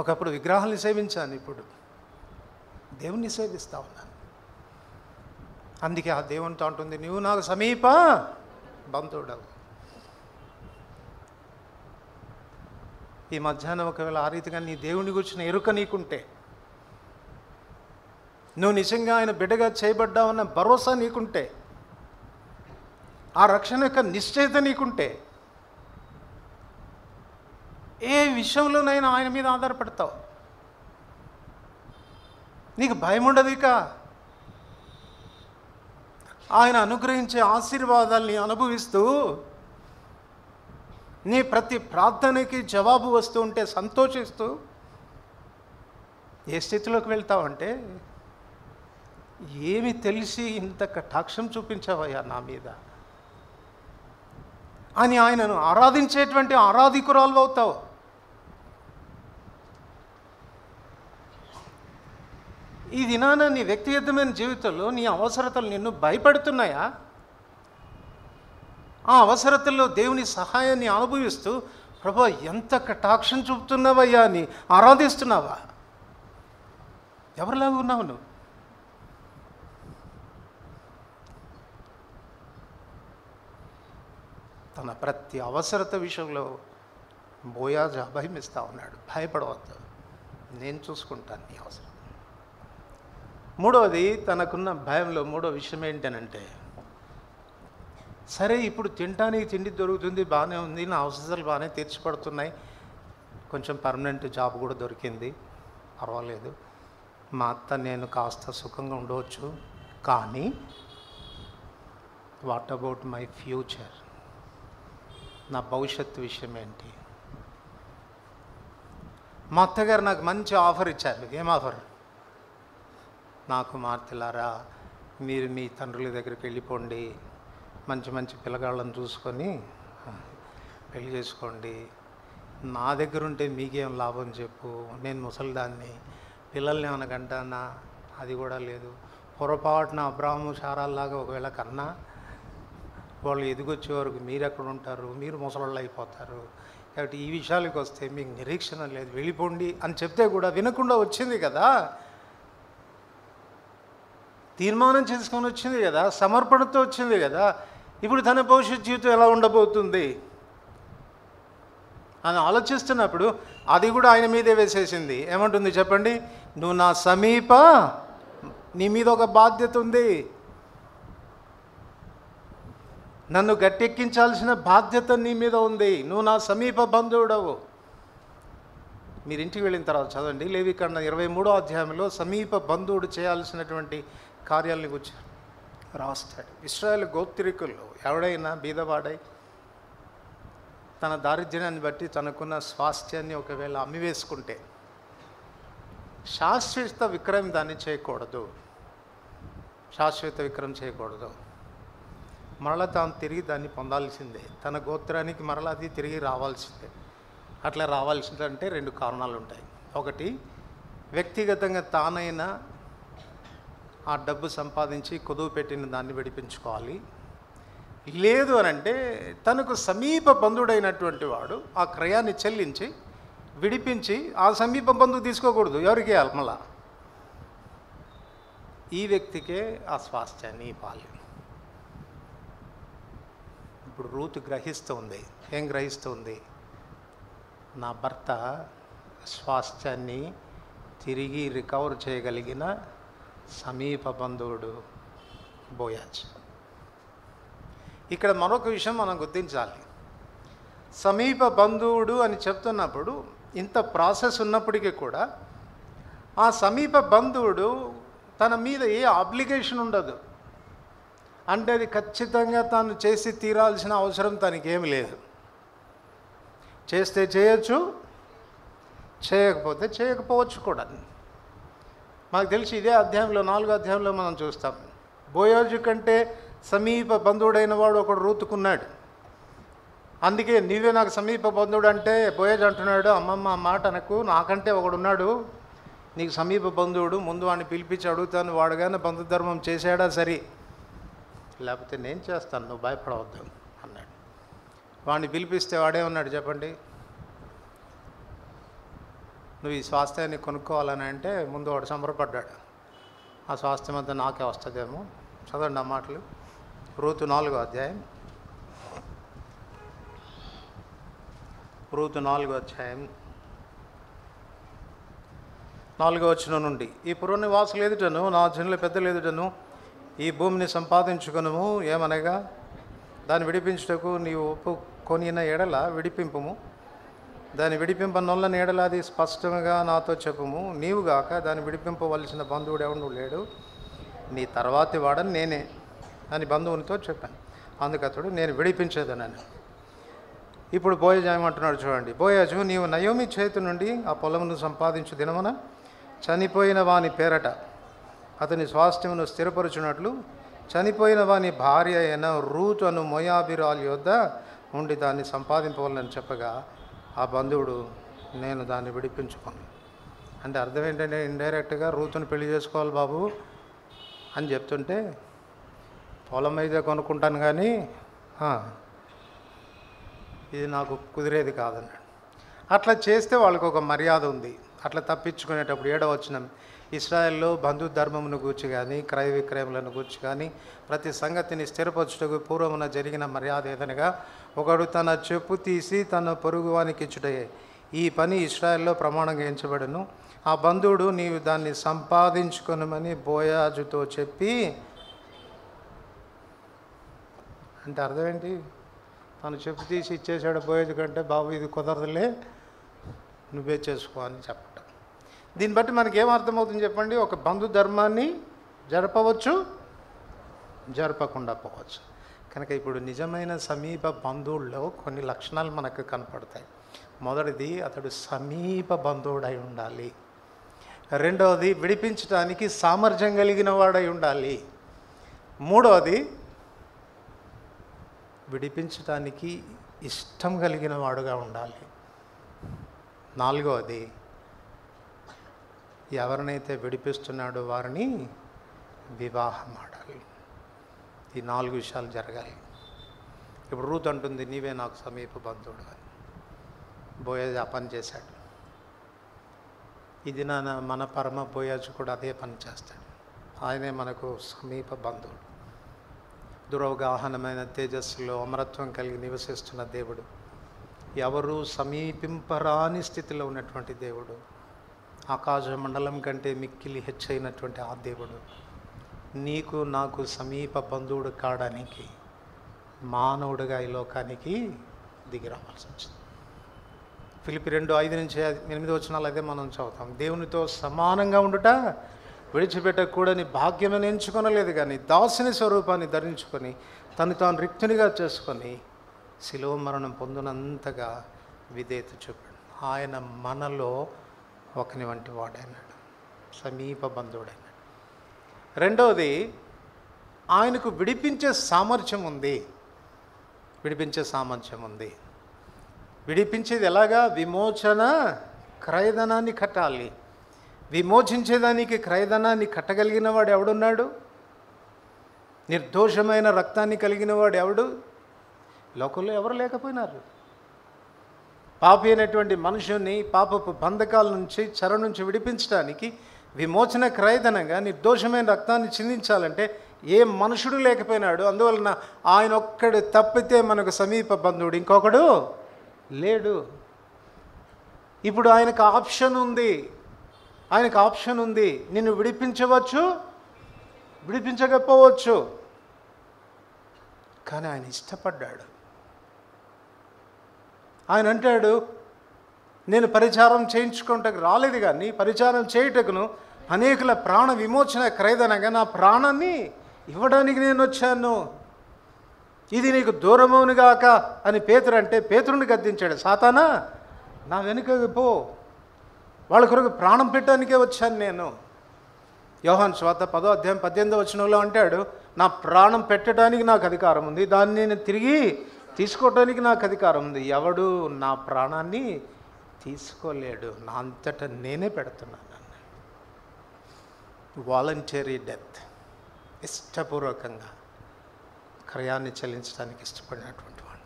[SPEAKER 1] ఒకప్పుడు విగ్రహాన్ని సేవించాను, ఇప్పుడు దేవుణ్ణి సేవిస్తూ ఉన్నాను. అందుకే ఆ దేవునితో అంటుంది, నువ్వు నాకు సమీప బంధువుడవు. ఈ మధ్యాహ్నం ఒకవేళ ఆ రీతిగా నీ దేవుని గురించిన ఎరుక నీకుంటే, నువ్వు నిజంగా ఆయన బిడ్డగా చేయబడ్డావన్న భరోసా నీకుంటే, ఆ రక్షణ యొక్క నిశ్చయిత నీకుంటే, ఏ విషయంలోనైనా ఆయన మీద ఆధారపడతావు. నీకు భయం ఉండదు. ఇక ఆయన అనుగ్రహించే ఆశీర్వాదాల్ని అనుభవిస్తూ నీ ప్రతి ప్రార్థనకి జవాబు వస్తూ ఉంటే సంతోషిస్తూ ఏ స్థితిలోకి వెళ్తావంటే, ఏమి తెలిసి ఇంత కటాక్షం చూపించావయ్యా నా మీద అని ఆయనను ఆరాధించేటువంటి ఆరాధికురాలు అవుతావు. ఈ దినాన నీ వ్యక్తిగతమైన జీవితంలో నీ అవసరతలు నిన్ను భయపెడుతున్నాయా? ఆ అవసరతల్లో దేవుని సహాయాన్ని అనుభవిస్తూ, ప్రభా ఎంత కటాక్షం చూపుతున్నావయ్యా అని ఆరాధిస్తున్నావా? ఎవరిలాగా ఉన్నావు నువ్వు? తన ప్రతి అవసరత విషయంలో బోయాజు అభయమిస్తూ ఉన్నాడు. భయపడవద్దు, నేను చూసుకుంటాను నీ అవసరం. మూడవది, తనకున్న భయంలో మూడో విషయం ఏంటనంటే, సరే ఇప్పుడు తినడానికి తిండి దొరుకుతుంది, బాగానే ఉంది, నా అవసరాలు బాగానే తీర్చిపడుతున్నాయి, కొంచెం పర్మనెంట్ జాబ్ కూడా దొరికింది, పర్వాలేదు, మా అత్త నేను కాస్త సుఖంగా ఉండవచ్చు. కానీ వాట్ అబౌట్ మై ఫ్యూచర్? నా భవిష్యత్తు విషయం ఏంటి? మా అత్తగారు నాకు మంచి ఆఫర్ ఇచ్చారు. ఏం ఆఫర్? నా కుమార్తెలారా, మీరు మీ తండ్రుల దగ్గరికి వెళ్ళిపోండి, మంచి మంచి పిల్లగాళ్ళని చూసుకొని పెళ్లి చేసుకోండి, నా దగ్గర ఉంటే మీకేం లాభం చెప్పు, నేను ముసలిదాన్ని, పిల్లల్ని ఏమైనా కంటానా? అది కూడా లేదు. పొరపాటున అబ్రాహము శారాల్లాగా ఒకవేళ కన్నా వాళ్ళు ఎదిగొచ్చే వరకు మీరు ఎక్కడ ఉంటారు, మీరు ముసలోళ్ళు అయిపోతారు, కాబట్టి ఈ విషయాలకు వస్తే మీకు నిరీక్షణ లేదు, వెళ్ళిపోండి అని చెప్తే కూడా వినకుండా వచ్చింది కదా, తీర్మానం చేసుకొని వచ్చింది కదా, సమర్పణతో వచ్చింది కదా. ఇప్పుడు తన భవిష్యత్ జీవితం ఎలా ఉండబోతుంది? అని ఆలోచిస్తున్నప్పుడు అది కూడా ఆయన మీదే వేసేసింది. ఏమంటుంది చెప్పండి? నువ్వు నా సమీప, నీ మీద ఒక బాధ్యత ఉంది, నన్ను గట్టెక్కించాల్సిన బాధ్యత నీ మీద ఉంది, నువ్వు నా సమీప బంధువుడవు. మీరు ఇంటికి వెళ్ళిన తర్వాత చదవండి, లేవికాండ 23వ అధ్యాయంలో సమీప బంధువుడు చేయాల్సినటువంటి కార్యాలని గురించి రాస్తాడు. ఇశ్రాయేలు గోత్రికుల్లో ఎవడైనా బీదవాడై తన దారిద్ర్యాన్ని బట్టి తనకున్న స్వాస్థ్యాన్ని ఒకవేళ అమ్మివేసుకుంటే శాశ్వత విక్రయం దాన్ని చేయకూడదు, శాశ్వత విక్రయం చేయకూడదు. మరలా తాను తిరిగి దాన్ని పొందాల్సిందే, తన గోత్రానికి మరలా అది తిరిగి రావాల్సిందే. అట్లా రావాల్సిందంటే 2 కారణాలు ఉంటాయి. ఒకటి, వ్యక్తిగతంగా తానైనా ఆ డబ్బు సంపాదించి కుదువు పెట్టిన దాన్ని విడిపించుకోవాలి. లేదు అని అంటే తనకు సమీప బంధుడైనటువంటి వాడు ఆ క్రయాన్ని చెల్లించి విడిపించి ఆ సమీప బంధువు తీసుకోకూడదు. ఎవరికి ఇవ్వాలి? మళ్ళా ఈ వ్యక్తికే ఆ స్వాస్థ్యాన్ని ఇవ్వాలి. ఇప్పుడు రూతు గ్రహిస్తుంది. ఏం గ్రహిస్తుంది? నా భర్త స్వాస్థ్యాన్ని తిరిగి రికవర్ చేయగలిగిన సమీప బంధువుడు బోయాజ్. ఇక్కడ మరొక విషయం మనం గుర్తించాలి. సమీప బంధువుడు అని చెప్తున్నప్పుడు ఇంత ప్రాసెస్ ఉన్నప్పటికీ కూడా ఆ సమీప బంధువుడు తన మీద ఏ ఆబ్లిగేషన్ ఉండదు. అంటే అది ఖచ్చితంగా తాను చేసి తీరాల్సిన అవసరం తనకేమి లేదు. చేస్తే చేయొచ్చు, చేయకపోతే చేయకపోవచ్చు కూడా. మాకు తెలిసి ఇదే అధ్యాయంలో 4వ అధ్యాయంలో మనం చూస్తాం. బోయాజు కంటే సమీప బంధువుడైన వాడు ఒకడు రూతుకున్నాడు. అందుకే నీవే నాకు సమీప బంధువుడు అంటే బోయాజు అంటున్నాడు, అమ్మమ్మ ఆ మాట అనకు, నాకంటే ఒకడున్నాడు నీకు సమీప బంధువుడు, ముందు వాడిని పిలిపించి అడుగుతాను, వాడుగానే బంధుధర్మం చేశాడా సరే, లేకపోతే నేను చేస్తాను, నువ్వు భయపడవద్దు అన్నాడు. వాడిని పిలిపిస్తే వాడేమన్నాడు చెప్పండి? నువ్వు ఈ స్వాస్థ్యాన్ని కొనుక్కోవాలని అంటే ముందు వాడు సంబరపడ్డాడు, ఆ స్వాస్థ్యం అంతా నాకే వస్తుందేమో. చదవండి ఆ మాటలు. రూతు 4వ అధ్యాయం, రూతు 4వ అధ్యాయం 4వ వచనం నుండి. ఈ పుర నివాసులు ఎదుటను నా జనుల పెద్దలు ఎదుటను ఈ భూమిని సంపాదించుకును, ఏమనగా దాన్ని విడిపించుటకు నీవు ఒప్పుకొనిన ఎడల విడిపింపుము, దాన్ని విడిపింపనొల్లని ఎడల అది స్పష్టంగా నాతో చెప్పుము. నీవుగాక దాన్ని విడిపింపవలసిన బంధువుడు ఎవడు లేడు, నీ తర్వాతి వాడని నేనే అని బంధువునితో చెప్పాను. అందుకతడు నేను విడిపించేదనని. ఇప్పుడు బోయాజు ఏమంటున్నాడు చూడండి. బోయాజు, నీవు నయోమి చేతి నుండి ఆ పొలమును సంపాదించు దినమున చనిపోయిన వాని పేరట అతని స్వాస్థ్యమును స్థిరపరచున్నట్లు చనిపోయిన వాని భార్య అయిన రూతు అను మోయాబీరాలు యొద్ద ఉండి దాన్ని సంపాదింపవాలని చెప్పగా ఆ బంధువుడు నేను దాన్ని విడిపించుకోను. అంటే అర్థం ఏంటంటే ఇండైరెక్ట్గా రూతుని పెళ్లి చేసుకోవాలి బాబు అని చెప్తుంటే పొలం అయితే కొనుక్కుంటాను కానీ ఇది నాకు కుదిరేది కాదన్నాడు. అట్లా చేస్తే వాళ్ళకు ఒక మర్యాద ఉంది. అట్లా తప్పించుకునేటప్పుడు 7వ వచనం, ఇశ్రాయేల్లో బంధుధర్మమును గూర్చి కానీ క్రయ విక్రయములను గూర్చి కానీ ప్రతి సంగతిని స్థిరపరచుటకు పూర్వమున జరిగిన మర్యాద ఏదనగా ఒకడు తన చెప్పు తీసి తన పొరుగువానికి ఇచ్చుటయే. ఈ పని ఇశ్రాయేల్లో ప్రమాణంగా ఎంచబడను. ఆ బంధువుడు నీవు దాన్ని సంపాదించుకొనమని బోయాజుతో చెప్పి, అంటే అర్థం ఏంటి? తను చెప్పు తీసి ఇచ్చేసాడు బోయాజు కంటే, బాబు ఇది కుదరదులే నువ్వే చేసుకో అని చెప్పటం. దీన్ని బట్టి మనకి ఏమర్థమవుతుంది చెప్పండి? ఒక బంధుధర్మాన్ని జరపవచ్చు, జరపకుండా పోవచ్చు. కనుక ఇప్పుడు నిజమైన సమీప బంధువుల్లో కొన్ని లక్షణాలు మనకు కనపడతాయి. మొదటిది, అతడు సమీప బంధువుడై ఉండాలి. రెండవది, విడిపించడానికి సామర్థ్యం కలిగిన వాడై ఉండాలి. మూడవది, విడిపించడానికి ఇష్టం కలిగిన వాడుగా ఉండాలి. నాలుగవది, ఎవరినైతే విడిపిస్తున్నాడో వారిని వివాహం ఆడాలి. ఈ 4 విషయాలు జరగాలి. ఇప్పుడు రూత్ అంటుంది, నీవే నాకు సమీప బంధువుడు అని. బోయాజు ఆ పని చేశాడు. ఇది మన పరమ బోయాజు కూడా అదే పని చేస్తాడు. ఆయనే మనకు సమీప బంధువుడు. దురవగాహనమైన తేజస్సులో అమరత్వం కలిగి నివసిస్తున్న దేవుడు ఎవరు సమీపింపరాని స్థితిలో ఉన్నటువంటి దేవుడు, ఆకాశ మండలం కంటే మిక్కిలి హెచ్చైనటువంటి ఆ దేవుడు నీకు నాకు సమీప బంధువుడు కావడానికి మానవుడిగా ఈ లోకానికి దిగి రావాల్సి వచ్చింది. ఫిలిప్పి 2:5-8 అదే మనం చదువుతాం. దేవునితో సమానంగా ఉండుట విడిచిపెట్టకూడని భాగ్యమని ఎంచుకొనలేదు, కానీ దాసుని స్వరూపాన్ని ధరించుకొని తను తాను రిక్తునిగా చేసుకొని శిలువ మరణం పొందినంతగా విధేయత చూపాడు. ఆయన మనలో ఒకని వంటి వాడైనాడు, సమీప బంధువుడైనాడు. రెండవది, ఆయనకు విడిపించే సామర్థ్యం ఉంది. విడిపించేది ఎలాగా? విమోచన క్రయధనాన్ని కట్టాలి. విమోచించేదానికి క్రయధనాన్ని కట్టగలిగిన వాడు ఎవడున్నాడు? నిర్దోషమైన రక్తాన్ని కలిగిన వాడు ఎవడు? లోకంలో ఎవరు లేకపోయినారు. పాపి అయినటువంటి మనుషుని పాపపు బంధకాల నుంచి, చెర నుంచి విడిపించడానికి విమోచన క్రయధనంగా నిర్దోషమైన రక్తాన్ని చిందించాలంటే ఏ మనుషుడు లేకపోయినాడు. అందువలన ఆయన ఒక్కడు తప్పితే మనకు సమీప బంధువుడు ఇంకొకడు లేడు. ఇప్పుడు ఆయనకు ఆప్షన్ ఉంది. నిన్ను విడిపించవచ్చు, విడిపించకపోవచ్చు, కానీ ఆయన ఇష్టపడ్డాడు. ఆయన అంటాడు, నేను పరిచారం చేయించుకుంటకు రాలేదు, కానీ పరిచారం చేయుటకును అనేకుల ప్రాణ విమోచన క్రయధనంగా నా ప్రాణాన్ని ఇవ్వడానికి నేను వచ్చాను. ఇది నీకు దూరమవునుగాక అని పేతురు అంటే పేతురుని గద్దించాడు. సాతానా, నా వెనుకకు పో, వాళ్ళ కొరకు ప్రాణం పెట్టడానికే వచ్చాను నేను. యోహాను సువార్త 10:18 అంటాడు, నా ప్రాణం పెట్టడానికి నాకు అధికారం ఉంది, దాన్ని నేను తిరిగి తీసుకోవడానికి నాకు అధికారం ఉంది. ఎవడు నా ప్రాణాన్ని తీసుకోలేడు, నా అంతటా నేనే పెడుతున్నాను. వాలంటరీ డెత్, ఇష్టపూర్వకంగా క్రయాన్ని చెల్లించడానికి ఇష్టపడినటువంటి వాడు.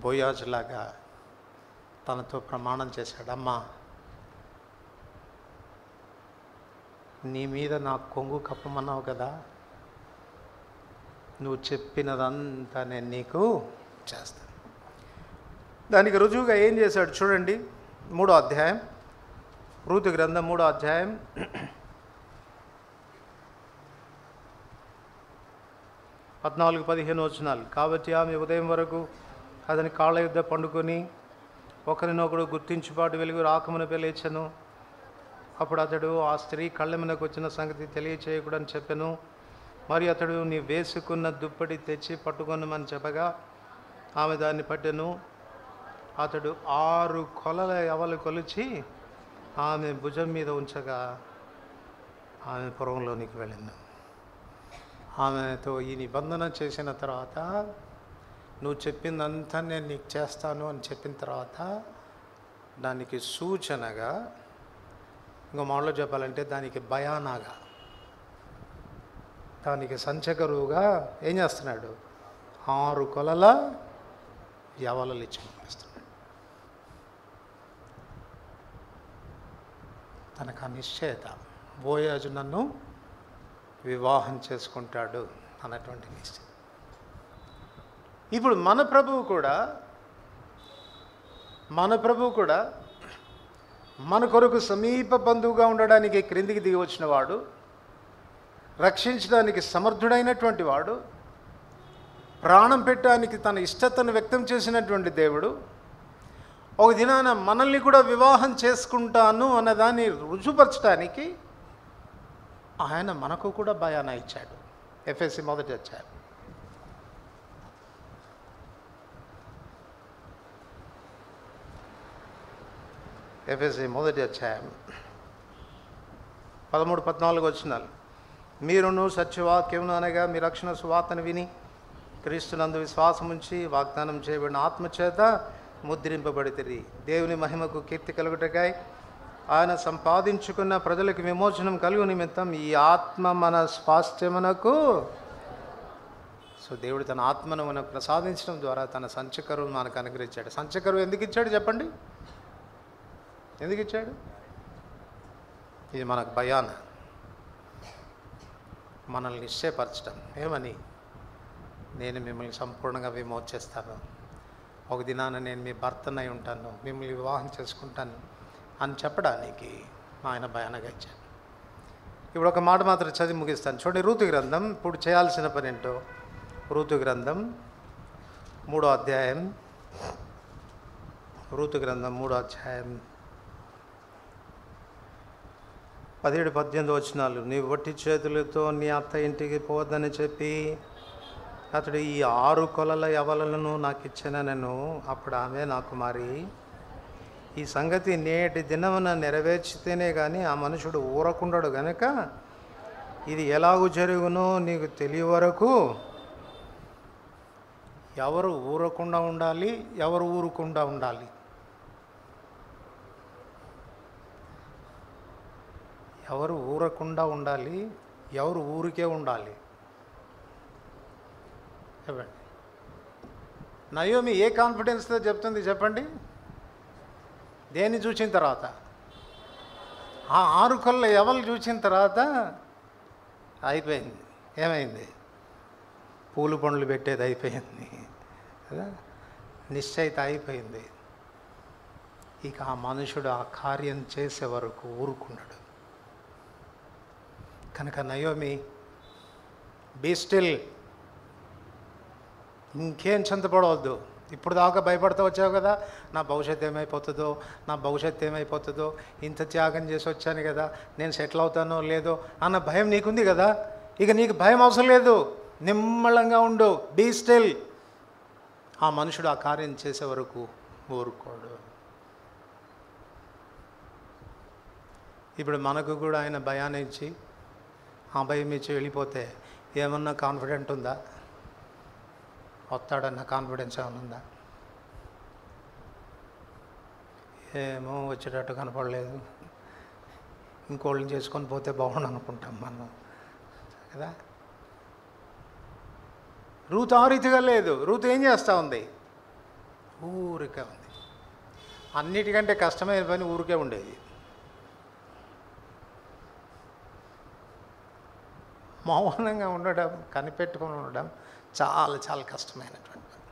[SPEAKER 1] బోయాజులాగా తనతో ప్రమాణం చేశాడు, అమ్మా నీ మీద నా కొంగు కప్పమన్నావు కదా, నువ్వు చెప్పినదంతా నేను నీకు చేస్తాను. దానికి రుజువుగా ఏం చేశాడు చూడండి. 3వ అధ్యాయం, రూతు గ్రంథం 3వ అధ్యాయం 14-15 కాబట్టి ఆమె ఉదయం వరకు అతని కాళ్ళ యుద్ధ పండుకొని ఒకరినొకడు గుర్తించుబాటు వెలుగు రాకమునపై లేచెను. అప్పుడు అతడు ఆ స్త్రీ కళ్ళెమునకు వచ్చిన సంగతి తెలియచేయకూడని చెప్పెను. మరి అతడు నీ వేసుకున్న దుప్పటి తెచ్చి పట్టుకొనమని చెప్పగా ఆమె దాన్ని పట్టెను. అతడు 6 కొలల యవలు కొలిచి ఆమె భుజం మీద ఉంచగా ఆమె పురంలోనికి వెళ్ళింది. ఆమెతో ఈ నిబంధన చేసిన తర్వాత, నువ్వు చెప్పిందంతా నేను నీకు చేస్తాను అని చెప్పిన తర్వాత, దానికి సూచనగా, ఇంకో మాటలో చెప్పాలంటే దానికి భయానాగా, దానికి సంచకరువుగా ఏం చేస్తున్నాడు? 6 కొలల యవలలు ఇచ్చి పంపిస్తున్నాడు. తనకు ఆ నిశ్చయత, బోయాజు నన్ను వివాహం చేసుకుంటాడు అన్నటువంటి నిశ్చయం. ఇప్పుడు మన ప్రభువు కూడా మన కొరకు సమీప బంధువుగా ఉండడానికి క్రిందికి దిగి వచ్చిన వాడు, రక్షించడానికి సమర్థుడైనటువంటి వాడు, ప్రాణం పెట్టడానికి తన ఇష్టతను వ్యక్తం చేసినటువంటి దేవుడు, ఒక దినాన మనల్ని కూడా వివాహం చేసుకుంటాను అన్నదాన్ని రుజుపరచడానికి ఆయన మనకు కూడా భయాన ఇచ్చాడు. ఎఫెసీ 1వ అధ్యాయం. ఎఫెసీ 1వ అధ్యాయం 13-14 మీరును సత్యవాక్యమును అనగా మీ రక్షణ సువార్తను విని క్రీస్తునందు విశ్వాసం ఉంచి వాగ్దానం చేయబడిన ఆత్మచేత ముద్రింపబడితిరి. దేవుని మహిమకు కీర్తి కలుగుటకై ఆయన సంపాదించుకున్న ప్రజలకు విమోచనం కలుగు నిమిత్తం ఈ ఆత్మ మన స్వాస్థ్యమునకు. సో దేవుడు తన ఆత్మను మనకు ప్రసాదించడం ద్వారా తన సంచకరువు మనకు అనుగ్రహించాడు. సంచకరువు ఎందుకు ఇచ్చాడు చెప్పండి? ఎందుకు ఇచ్చాడు? ఇది మనకు భయాన, మనల్ని నిశ్చయపరచడం. ఏమని? నేను మిమ్మల్ని సంపూర్ణంగా విమోచిస్తాను, ఒక దినాన నేను మీ భర్తనై ఉంటాను, మిమ్మల్ని వివాహం చేసుకుంటాను అని చెప్పడానికి ఆయన భయానగా ఇచ్చాడు. ఇప్పుడు ఒక మాట మాత్రం చదివి ముగిస్తాను. చూడండి, రూతు గ్రంథం. ఇప్పుడు చేయాల్సిన పని ఏంటో. రూతు గ్రంథం 3వ అధ్యాయం. రూతు గ్రంథం 3వ అధ్యాయం 17-18 వచనాలు. నీవు వట్టి చేతులతో నీ అత్త ఇంటికి పోవద్దని చెప్పి అతడు ఈ 6 కొలల యవలను నాకు ఇచ్చినను. అప్పుడు ఆమె, నా కుమారి, ఈ సంగతి నేటి దినమున నెరవేర్చితేనే కానీ ఆ మనుషుడు ఊరకుండడు గనక ఇది ఎలాగూ జరుగునో నీకు తెలియ వరకు ఎవరు ఊరకుండా ఉండాలి, ఎవరు ఊరకుండా ఉండాలి. ఎవరు ఊరకుండా ఉండాలి, ఎవరు ఊరికే ఉండాలి. చెప్పండి. నయోమి ఏ కాన్ఫిడెన్స్తో చెప్తుంది చెప్పండి? దేన్ని చూసిన తర్వాత? ఆ 6 కొల్ల ఎవరు చూసిన తర్వాత అయిపోయింది. ఏమైంది? పూలు పండ్లు పెట్టేది అయిపోయింది కదా, నిశ్చయిత అయిపోయింది. ఇక ఆ మనుషుడు ఆ కార్యం చేసే వరకు ఊరుకున్నాడు. కనుక నయోమి, బీ స్టిల్, ఇంకేం చింతపడవద్దు. ఇప్పుడు దాకా భయపడుతూ వచ్చావు కదా, నా భవిష్యత్తు ఏమైపోతుందో, నా భవిష్యత్తు ఏమైపోతుందో, ఇంత త్యాగం చేసి వచ్చాను కదా, నేను సెటిల్ అవుతానో లేదో అన్న భయం నీకుంది కదా. ఇక నీకు భయం అవసరం లేదు, నిమ్మళంగా ఉండు, బీ స్టిల్. ఆ మనుషుడు ఆ కార్యం చేసే వరకు ఊరుకోడు. ఇప్పుడు మనకు కూడా ఆయన భయాన్ని ఇచ్చి, ఆ భయం ఇచ్చి వెళ్ళిపోతే ఏమన్నా కాన్ఫిడెంట్ ఉందా? వస్తాడన్న కాన్ఫిడెన్స్ ఏమైనా ఉందా? ఏమో వచ్చేటట్టు కనపడలేదు, ఇంకోళ్ళని చేసుకొని పోతే బాగుండు అనుకుంటాం మనం కదా. రూతు ఆ రీతిగా లేదు. రూతు ఏం చేస్తూ ఉంది? ఊరికే ఉంది. అన్నిటికంటే కష్టమైన పని ఊరికే ఉండేది. మౌనంగా ఉండడం, కనిపెట్టుకొని ఉండడం చాలా చాలా కష్టమైనటువంటి పని.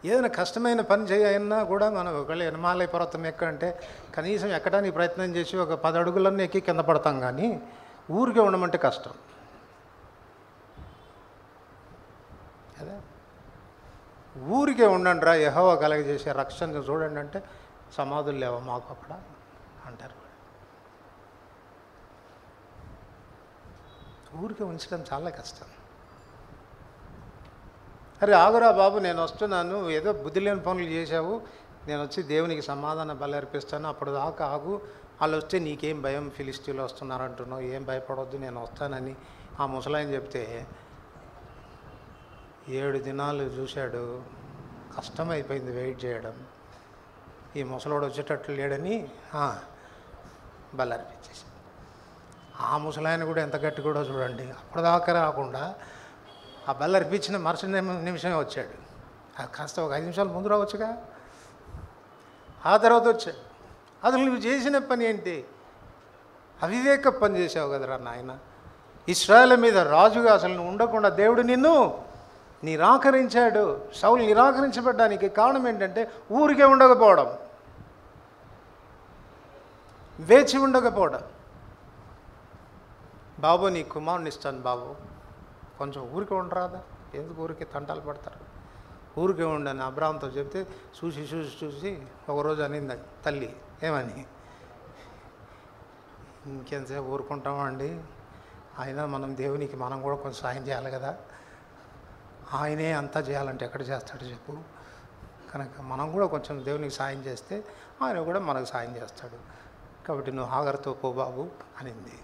[SPEAKER 1] ఏదైనా కష్టమైన పని చేయన్నా కూడా మనం ఒకవేళ హిమాలయ పర్వతం ఎక్కంటే కనీసం ఎక్కడానికి ప్రయత్నం చేసి ఒక 10 అడుగులన్నీ ఎక్కి కింద పడతాం, కానీ ఊరికే ఉండమంటే కష్టం కదా. ఊరికే ఉండండి రా, యెహోవా కలగజేసే రక్షణ చూడండి అంటే సమాధులు లేవా మాకు అక్కడ అంటారు. ఊరికే ఉంచడం చాలా కష్టం. అరే ఆగురా బాబు, నేను వస్తున్నాను, ఏదో బుద్ధి లేని పనులు చేశావు, నేను వచ్చి దేవునికి సమాధాన బలి అర్పిస్తాను, అప్పుడు దాకా ఆగు, వాళ్ళు వస్తే నీకేం భయం, ఫిలిస్తీన్లు వస్తున్నారంటున్నావు, ఏం భయపడవద్దు, నేను వస్తానని ఆ ముసలాయన చెప్తే 7 దినాలు చూశాడు. కష్టమైపోయింది వెయిట్ చేయడం. ఈ ముసలోడు వచ్చేటట్లు లేడని బలి అర్పించేసి, ఆ ముసలాయన కూడా ఎంత గట్టి కూడా చూడండి, అప్పటిదాకా రాకుండా ఆ బల్ల అర్పించిన మరుసటి నిమిషమే వచ్చాడు. కాస్త ఒక 5 నిమిషాలు ముందు రావచ్చుగా, ఆ తర్వాత వచ్చాడు. అసలు నువ్వు చేసిన పని ఏంటి? అవివేక పని చేసావు కదరా నాయన. ఇశ్రాయేలు మీద రాజుగా అసలు నువ్వు ఉండకుండా దేవుడు నిన్ను నిరాకరించాడు. సౌలు నిరాకరించబడ్డానికి కారణం ఏంటంటే ఊరికే ఉండకపోవడం, వేచి ఉండకపోవడం. బాబు నీ కుమారుని ఇస్తాను బాబు, కొంచెం ఊరికే ఉండరాదా, ఎందుకు ఊరికే తంటాలు పడతారు, ఊరికే ఉండని అబ్రాహాంతో చెప్తే చూసి చూసి చూసి ఒకరోజు అనింది తల్లి, ఏమని, ఇంకెంతసేపు ఊరుకుంటామండి, అయినా మనం దేవునికి మనం కూడా కొంచెం సాయం చేయాలి కదా, ఆయనే అంతా చేయాలంటే ఎక్కడ చేస్తాడు చెప్పు, కనుక మనం కూడా కొంచెం దేవునికి సాయం చేస్తే ఆయన కూడా మనకు సాయం చేస్తాడు, కాబట్టి నువ్వు హాగర్తో పో బాబు అనింది.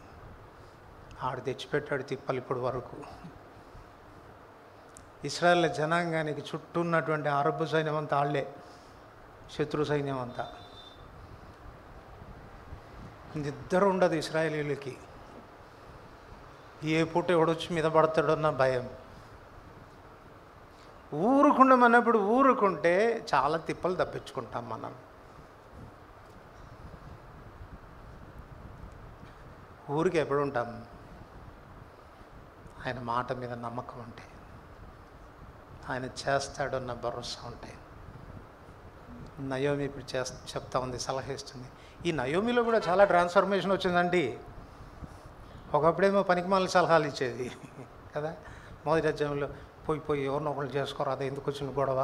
[SPEAKER 1] ఆడు తెచ్చిపెట్టాడు తిప్పలు ఇప్పుడు వరకు. ఇశ్రాయేల్ జనాంగానికి చుట్టూ ఉన్నటువంటి అరబ్ సైన్యం అంతా ఆళ్లే, శత్రు సైన్యం అంతా. నిద్ర ఉండదు ఇశ్రాయేలీలకి, ఏ పూట ఎవడొచ్చి మీద పడతాడన్న భయం. ఊరుకుండమన్నప్పుడు ఊరుకుంటే చాలా తిప్పలు తప్పించుకుంటాం మనం. ఊరికి ఎప్పుడు ఉంటాం? ఆయన మాట మీద నమ్మకం ఉంటే, ఆయన చేస్తాడన్న భరోసా ఉంటే. నయోమి ఇప్పుడు చెప్తా ఉంది, సలహా ఇస్తుంది. ఈ నయోమిలో కూడా చాలా ట్రాన్స్ఫర్మేషన్ వచ్చిందండి. ఒకప్పుడేమో పనికిమాలిన సలహాలు ఇచ్చేది కదా, మొదటి అధ్యాయంలో పోయి ఎవరినో ఒకళ్ళు చేసుకోరు, అదే ఎందుకు వచ్చిన గొడవ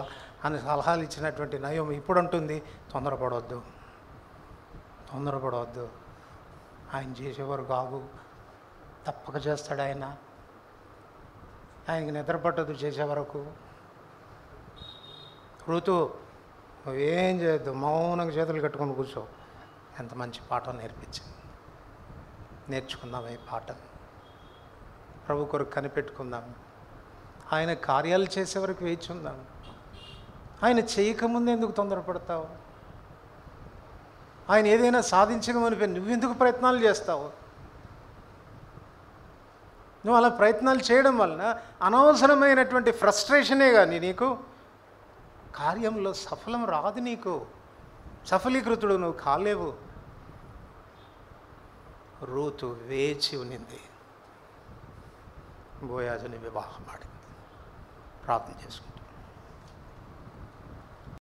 [SPEAKER 1] అని సలహాలు ఇచ్చినటువంటి నయోమి ఇప్పుడు అంటుంది, తొందరపడవద్దు, ఆయన చేసేవారు కాదు, తప్పక చేస్తాడు ఆయన, ఆయనకి నిద్ర పట్టదు చేసే వరకు. ఋతు నువ్వేం చేయొద్దు, మౌనంగా చేతులు కట్టుకొని కూర్చో. ఎంత మంచి పాఠం నేర్పించింది. నేర్చుకుందాం ఈ పాఠం, ప్రభు కొరకు కనిపెట్టుకుందాం, ఆయన కార్యాలు చేసే వరకు వేచి ఉందాం. ఆయన చేయకముందు ఎందుకు తొందరపడతావు? ఆయన ఏదైనా సాధించగమని నువ్వెందుకు ప్రయత్నాలు చేస్తావు? నువ్వు అలా ప్రయత్నాలు చేయడం వలన అనవసరమైనటువంటి ఫ్రస్ట్రేషనే కానీ నీకు కార్యంలో సఫలం రాదు. నీకు సఫలీకృతుడు నువ్వు కాలేవు. రూతు వేచి ఉన్నింది, బోయాజుని వివాహమాడింది. ప్రార్థన చేసుకుంటాం.